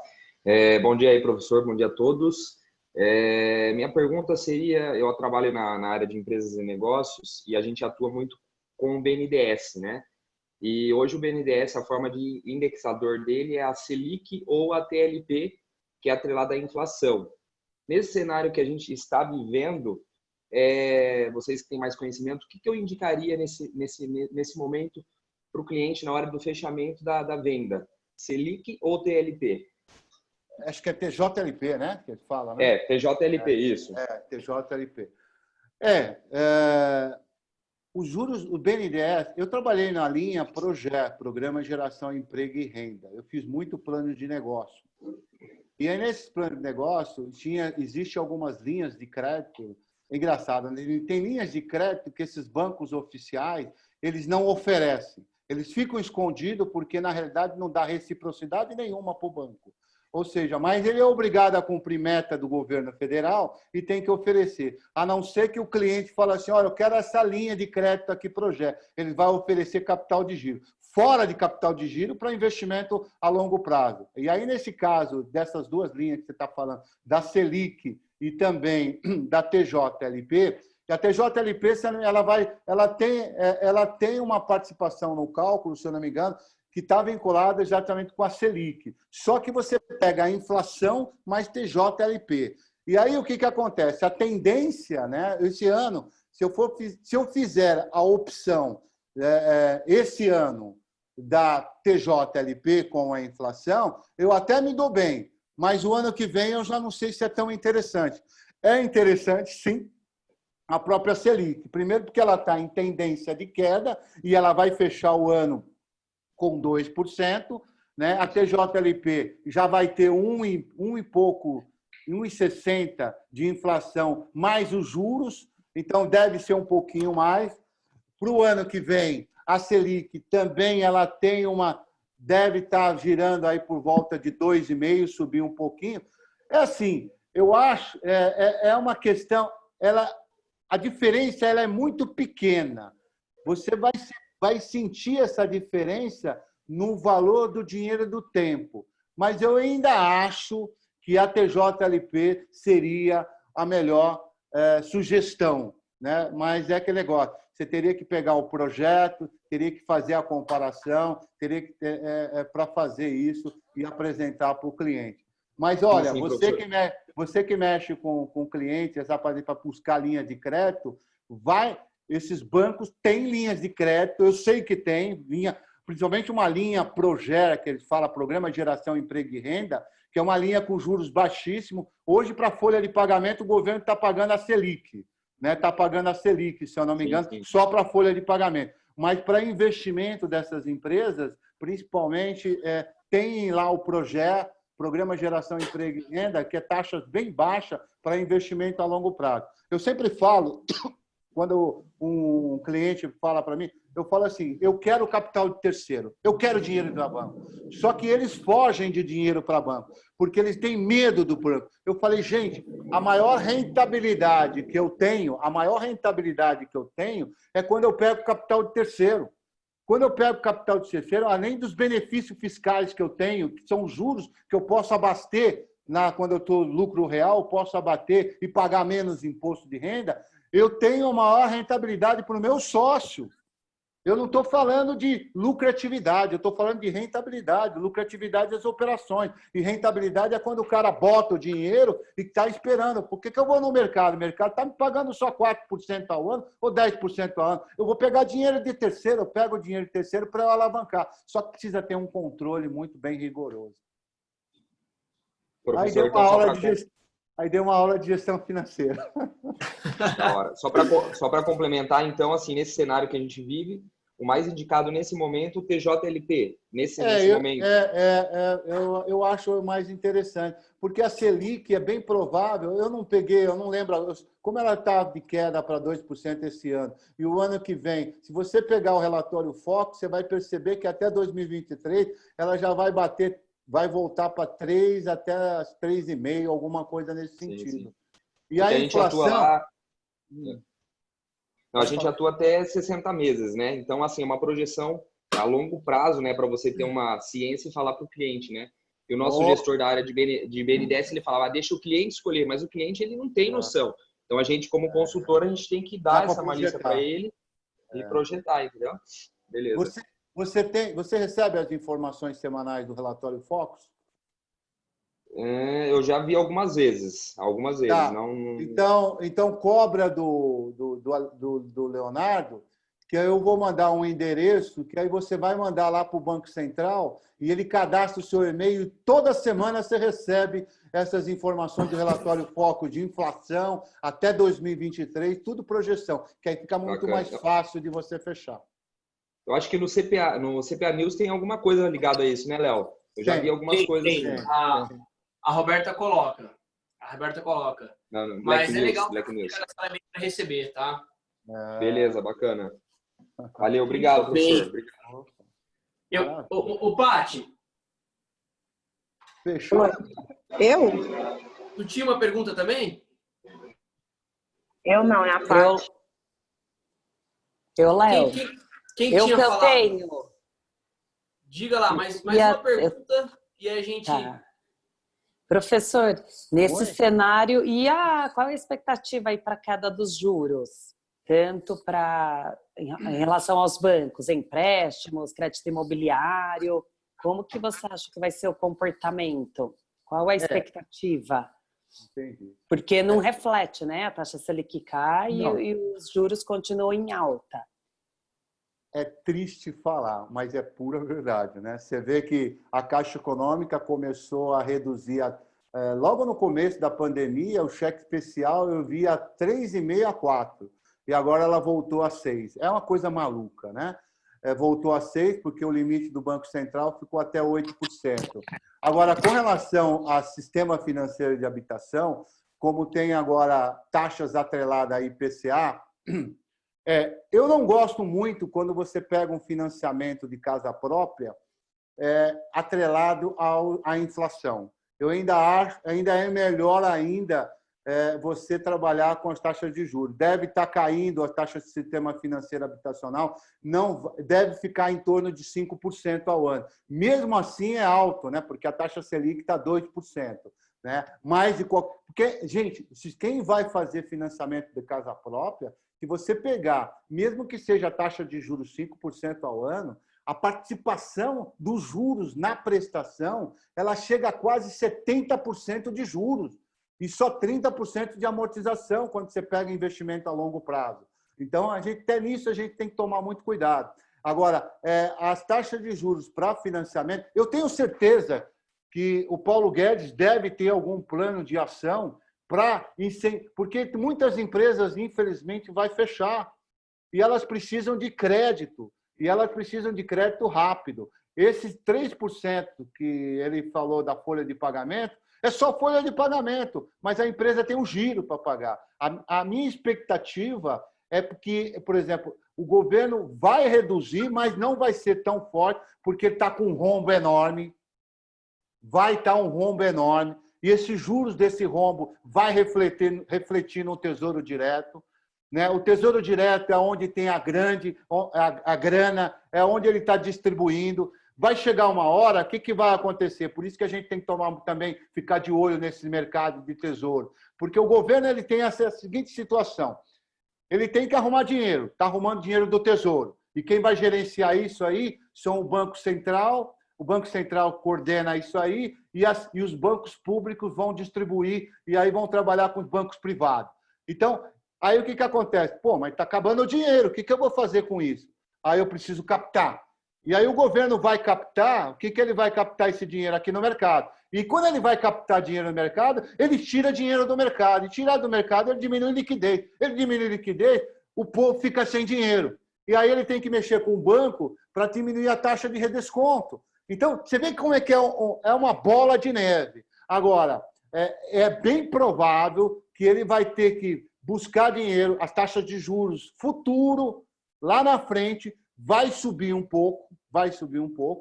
Speaker 7: Bom dia aí, professor. Bom dia a todos. Minha pergunta seria, eu trabalho na área de empresas e negócios e a gente atua muito com o BNDES, né? E hoje o BNDES, a forma de indexador dele é a Selic ou a TLP, que é atrelada à inflação. Nesse cenário que a gente está vivendo, vocês que têm mais conhecimento, o que eu indicaria nesse momento para o cliente na hora do fechamento da venda? Selic ou TLP?
Speaker 6: Acho que é TJLP, né? Que fala, né?
Speaker 7: TJLP, isso.
Speaker 6: TJLP. os juros, o BNDES, eu trabalhei na linha PROGÉ, Programa Geração Emprego e Renda. Eu fiz muito plano de negócio. E aí, nesse plano de negócio, existe algumas linhas de crédito. É engraçado, né? Tem linhas de crédito que esses bancos oficiais, eles não oferecem. Eles ficam escondidos porque, na realidade, não dá reciprocidade nenhuma para o banco. Ou seja, mas ele é obrigado a cumprir meta do governo federal e tem que oferecer. A não ser que o cliente fale assim, olha, eu quero essa linha de crédito aqui, projeto. Ele vai oferecer capital de giro. Fora de capital de giro para investimento a longo prazo. E aí, nesse caso, dessas duas linhas que você está falando, da Selic e também da TJLP, a TJLP ela tem uma participação no cálculo, se eu não me engano, que está vinculada exatamente com a Selic. Só que você pega a inflação mais TJLP. E aí o que acontece? A tendência, né, esse ano, se eu fizer a opção esse ano da TJLP com a inflação, eu até me dou bem, mas o ano que vem eu já não sei se é tão interessante. É interessante, sim, a própria Selic. Primeiro porque ela está em tendência de queda e ela vai fechar o ano com 2%, né? A TJLP já vai ter 1,60 de inflação, mais os juros, então deve ser um pouquinho mais. Para o ano que vem, a Selic também ela tem deve estar girando aí por volta de 2,5, subir um pouquinho. É assim, eu acho, é uma questão, a diferença ela é muito pequena. Você vai sentir essa diferença no valor do dinheiro e do tempo. Mas eu ainda acho que a TJLP seria a melhor sugestão, né? Mas é aquele negócio, você teria que pegar o projeto, teria que fazer a comparação, teria que para fazer isso e apresentar para o cliente. Mas, olha,
Speaker 7: sim,
Speaker 6: você que mexe com clientes, para buscar linha de crédito, esses bancos têm linhas de crédito, eu sei que tem, principalmente uma linha PROGÉ, que eles falam, Programa de Geração Emprego e Renda, que é uma linha com juros baixíssimos. Hoje, para a folha de pagamento, o governo está pagando a Selic, né? Está pagando a Selic, se eu não me engano,
Speaker 7: sim.
Speaker 6: só para a folha de pagamento. Mas para investimento dessas empresas, principalmente, tem lá o PROGÉ, Programa de Geração Emprego e Renda, que é taxas bem baixa para investimento a longo prazo. Eu sempre falo, quando um cliente fala para mim, eu falo assim, eu quero capital de terceiro, eu quero dinheiro para banco. Só que eles fogem de dinheiro para banco, porque eles têm medo do banco. Eu falei, gente, a maior rentabilidade que eu tenho é quando eu pego capital de terceiro. Quando eu pego capital de terceiro, além dos benefícios fiscais que eu tenho, que são juros que eu posso abater, quando eu estou lucro real, eu posso abater e pagar menos imposto de renda, eu tenho a maior rentabilidade para o meu sócio. Eu não estou falando de lucratividade, eu estou falando de rentabilidade. Lucratividade das operações. E rentabilidade é quando o cara bota o dinheiro e está esperando. Por que eu vou no mercado? O mercado está me pagando só 4% ao ano ou 10% ao ano. Eu vou pegar dinheiro de terceiro, eu pego o dinheiro de terceiro para eu alavancar. Só que precisa ter um controle muito bem rigoroso. Aí deu uma aula de gestão financeira.
Speaker 7: Da hora. Só para complementar, então, assim, nesse cenário que a gente vive, o mais indicado nesse momento, o TJLP, nesse momento.
Speaker 6: Eu acho o mais interessante, porque a Selic é bem provável, eu não lembro, como ela está de queda para 2% esse ano, e o ano que vem, se você pegar o relatório Focus, você vai perceber que até 2023 ela já vai voltar para 3 até 3,5, alguma coisa nesse sentido.
Speaker 7: Sim.
Speaker 6: E a inflação...
Speaker 7: A gente atua até 60 meses, né? Então, assim, é uma projeção a longo prazo, né? Para você ter uma ciência e falar para o cliente, né? E o nosso gestor da área de BNDES, ele falava, deixa o cliente escolher, mas o cliente, ele não tem noção. Então, a gente, como consultor, a gente tem que dar essa malícia para ele e projetar, entendeu? Beleza.
Speaker 6: Você recebe as informações semanais do relatório Focus?
Speaker 7: Eu já vi algumas vezes.
Speaker 6: Tá.
Speaker 7: Não...
Speaker 6: Então cobra do Leonardo, que eu vou mandar um endereço, que aí você vai mandar lá para o Banco Central e ele cadastra o seu e-mail e toda semana você recebe essas informações do relatório foco de inflação até 2023, tudo projeção, que aí fica muito
Speaker 7: Bacana.
Speaker 6: mais fácil de você fechar.
Speaker 7: Eu acho que no CPA News tem alguma coisa ligada a isso, né, Léo? Eu já vi algumas coisas
Speaker 8: tem.
Speaker 7: assim.
Speaker 8: A Roberta coloca. A Roberta coloca.
Speaker 7: Não,
Speaker 8: Mas é legal
Speaker 7: Black News.
Speaker 8: para receber, tá?
Speaker 7: Beleza, bacana. Valeu, obrigado, professor. Obrigado.
Speaker 8: O Paty,
Speaker 6: Fechou?
Speaker 3: Eu?
Speaker 8: tu tinha uma pergunta também?
Speaker 4: Eu não, é a parte.
Speaker 9: Eu, Léo.
Speaker 8: Quem
Speaker 9: Eu
Speaker 8: tinha
Speaker 9: que eu
Speaker 8: falado?
Speaker 9: tenho.
Speaker 8: Diga lá, mais
Speaker 9: E a-
Speaker 8: uma pergunta e aí a gente...
Speaker 9: Tá. Professor, nesse
Speaker 6: Oi.
Speaker 9: cenário, qual é a expectativa aí para a queda dos juros? Tanto em relação aos bancos, empréstimos, crédito imobiliário, como que você acha que vai ser o comportamento? Qual a expectativa?
Speaker 6: Entendi.
Speaker 9: Porque não reflete, né? A taxa Selic cai
Speaker 6: Não.
Speaker 9: e os juros continuam em alta.
Speaker 6: É triste falar, mas é pura verdade, né? Você vê que a Caixa Econômica começou a reduzir, logo no começo da pandemia, o cheque especial eu via 3,5 a 4, e agora ela voltou a 6. É uma coisa maluca, né? Voltou a 6 porque o limite do Banco Central ficou até 8%. Agora, com relação ao sistema financeiro de habitação, como tem agora taxas atreladas à IPCA, eu não gosto muito quando você pega um financiamento de casa própria atrelado à inflação. Eu ainda acho, ainda é melhor ainda você trabalhar com as taxas de juros. Deve estar caindo a taxa de sistema financeiro habitacional, não deve ficar em torno de 5% ao ano. Mesmo assim é alto, né? Porque a taxa Selic está 2%. Né? Porque, gente, quem vai fazer financiamento de casa própria, se você pegar, mesmo que seja a taxa de juros 5% ao ano, a participação dos juros na prestação, ela chega a quase 70% de juros e só 30% de amortização quando você pega investimento a longo prazo. Então, até nisso a gente tem que tomar muito cuidado. Agora, as taxas de juros para financiamento, eu tenho certeza que o Paulo Guedes deve ter algum plano de ação porque muitas empresas, infelizmente, vai fechar e elas precisam de crédito, e elas precisam de crédito rápido. Esses 3% que ele falou da folha de pagamento, é só folha de pagamento, mas a empresa tem um giro para pagar. A minha expectativa é que, por exemplo, o governo vai reduzir, mas não vai ser tão forte, porque está com um rombo enorme, vai estar um rombo enorme, e esses juros desse rombo vai refletir no Tesouro Direto. Né? O Tesouro Direto é onde tem a grana, é onde ele está distribuindo. Vai chegar uma hora, o que vai acontecer? Por isso que a gente tem que ficar de olho nesse mercado de tesouro. Porque o governo ele tem essa seguinte situação. Ele tem que arrumar dinheiro, está arrumando dinheiro do Tesouro. E quem vai gerenciar isso aí são o Banco Central. O Banco Central coordena isso aí e os bancos públicos vão distribuir e aí vão trabalhar com os bancos privados. Então, aí o que acontece? Pô, mas está acabando o dinheiro, o que eu vou fazer com isso? Aí eu preciso captar. E aí o governo vai captar, o que ele vai captar esse dinheiro aqui no mercado? E quando ele vai captar dinheiro no mercado, ele tira dinheiro do mercado. E tirar do mercado, ele diminui liquidez. Ele diminui liquidez, o povo fica sem dinheiro. E aí ele tem que mexer com o banco para diminuir a taxa de redesconto. Então, você vê como é que é uma bola de neve. Agora, é bem provável que ele vai ter que buscar dinheiro, as taxas de juros futuro, lá na frente, vai subir um pouco,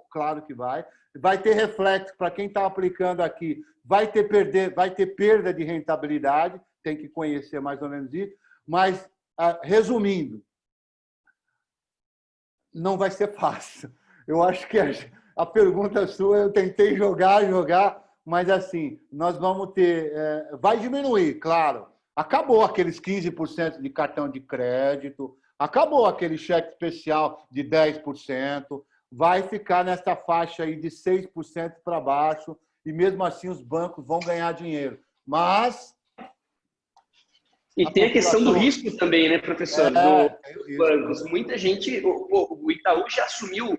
Speaker 6: claro que vai. Vai ter reflexo para quem está aplicando aqui, vai ter perda de rentabilidade, tem que conhecer mais ou menos isso. Mas, resumindo, não vai ser fácil. Eu acho que a pergunta sua, eu tentei jogar, mas assim, nós vamos ter... vai diminuir, claro. Acabou aqueles 15% de cartão de crédito, acabou aquele cheque especial de 10%, vai ficar nessa faixa aí de 6% para baixo, e mesmo assim os bancos vão ganhar dinheiro. Mas...
Speaker 10: E tem a questão do risco também, né, professor? Dos bancos. Muita gente... O Itaú já assumiu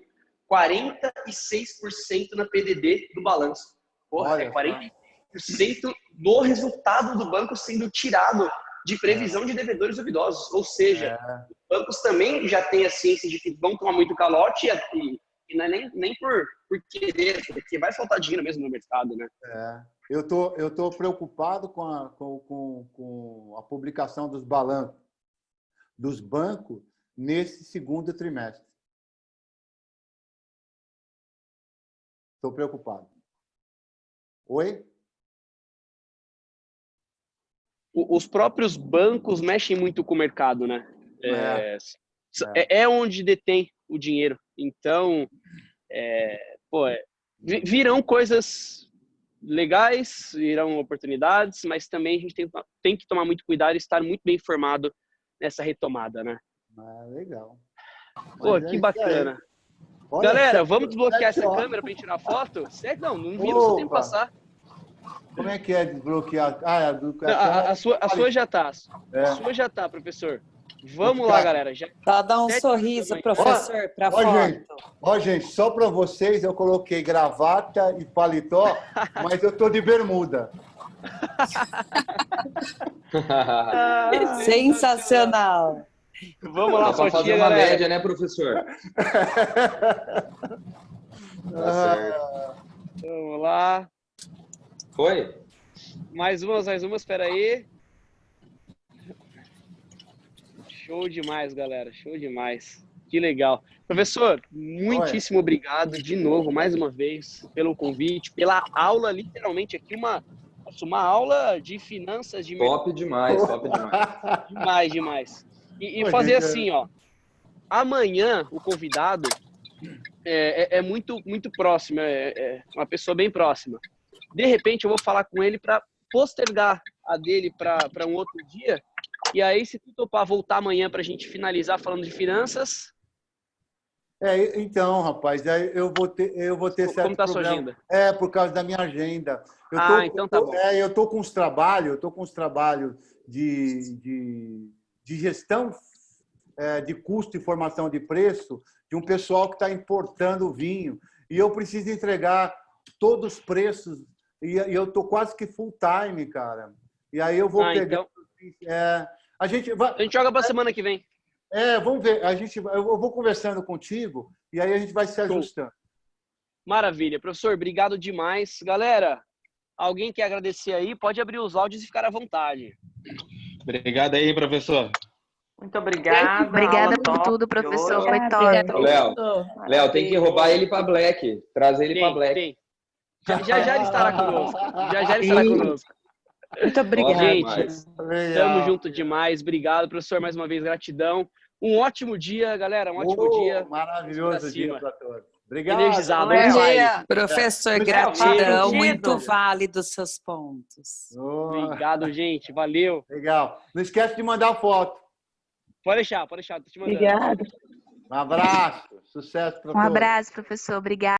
Speaker 10: 46% na PDD do balanço. Porra,
Speaker 6: Olha,
Speaker 10: é 46%. do resultado do banco sendo tirado de previsão de devedores duvidosos. Ou seja, os bancos também já têm a ciência de que vão tomar muito calote e não é nem por querer, porque vai faltar dinheiro mesmo no mercado, né?
Speaker 6: Eu tô preocupado com a publicação dos balanços dos bancos nesse segundo trimestre. Estou preocupado. Oi?
Speaker 10: Os próprios bancos mexem muito com o mercado, né? É onde detém o dinheiro. Então, virão coisas legais, virão oportunidades, mas também a gente tem que tomar muito cuidado e estar muito bem informado nessa retomada, né?
Speaker 6: Legal.
Speaker 10: Pô, que bacana.
Speaker 6: Olha,
Speaker 10: galera, vamos desbloquear essa câmera para gente tirar foto? Não vira, só tem que passar.
Speaker 6: Como é que é desbloquear?
Speaker 10: A sua já tá. A sua já tá, professor. Vamos lá, galera.
Speaker 9: Tá, dá um sorriso, professor, para foto.
Speaker 6: Gente, só para vocês eu coloquei gravata e paletó, mas eu tô de bermuda.
Speaker 9: Sensacional.
Speaker 10: Vamos lá,
Speaker 7: para fazer uma média, né, professor?
Speaker 10: Vamos lá.
Speaker 7: Foi?
Speaker 10: Mais umas, espera aí. Show demais, galera. Show demais. Que legal. Professor, muitíssimo obrigado de novo, mais uma vez, pelo convite, pela aula, literalmente aqui, uma aula de finanças, de
Speaker 7: top demais, top demais.
Speaker 10: Demais. E fazer assim, ó. Amanhã, o convidado é muito, muito próximo, é uma pessoa bem próxima. De repente, eu vou falar com ele para postergar a dele para um outro dia. E aí, se tu topar voltar amanhã para a gente finalizar falando de finanças...
Speaker 6: Então, rapaz, eu vou ter certo
Speaker 10: Como tá a sua agenda?
Speaker 6: Por causa da minha agenda.
Speaker 10: Então tá bom.
Speaker 6: Eu tô com uns trabalhos de gestão de custo e formação de preço de um pessoal que está importando vinho. E eu preciso entregar todos os preços e eu tô quase que full time, cara. E aí eu vou pegar...
Speaker 10: Então... A gente joga para semana que vem.
Speaker 6: Vamos ver. Eu vou conversando contigo e aí a gente vai se ajustando.
Speaker 10: Maravilha. Professor, obrigado demais. Galera, alguém quer agradecer aí? Pode abrir os áudios e ficar à vontade.
Speaker 11: Obrigado aí, professor.
Speaker 4: Muito obrigada.
Speaker 3: Obrigada por tudo, professor. Foi top.
Speaker 7: Léo, tem que roubar ele para Black. Trazer ele para Black.
Speaker 10: Já ele estará conosco. Já ele estará conosco.
Speaker 3: Muito obrigada.
Speaker 10: Gente, estamos junto demais. Obrigado, professor, mais uma vez, gratidão. Um ótimo dia, galera. Um ótimo dia.
Speaker 6: Maravilhoso dia para todos. Obrigado.
Speaker 10: Energizado.
Speaker 9: Bom dia. Professor, gratidão. Muito válido os seus pontos.
Speaker 10: Obrigado, gente. Valeu.
Speaker 6: Legal. Não esquece de mandar foto.
Speaker 10: Pode deixar. Tô te mandando.
Speaker 3: Obrigada.
Speaker 6: Um abraço. Sucesso para todos.
Speaker 3: Um abraço, professor. Obrigada.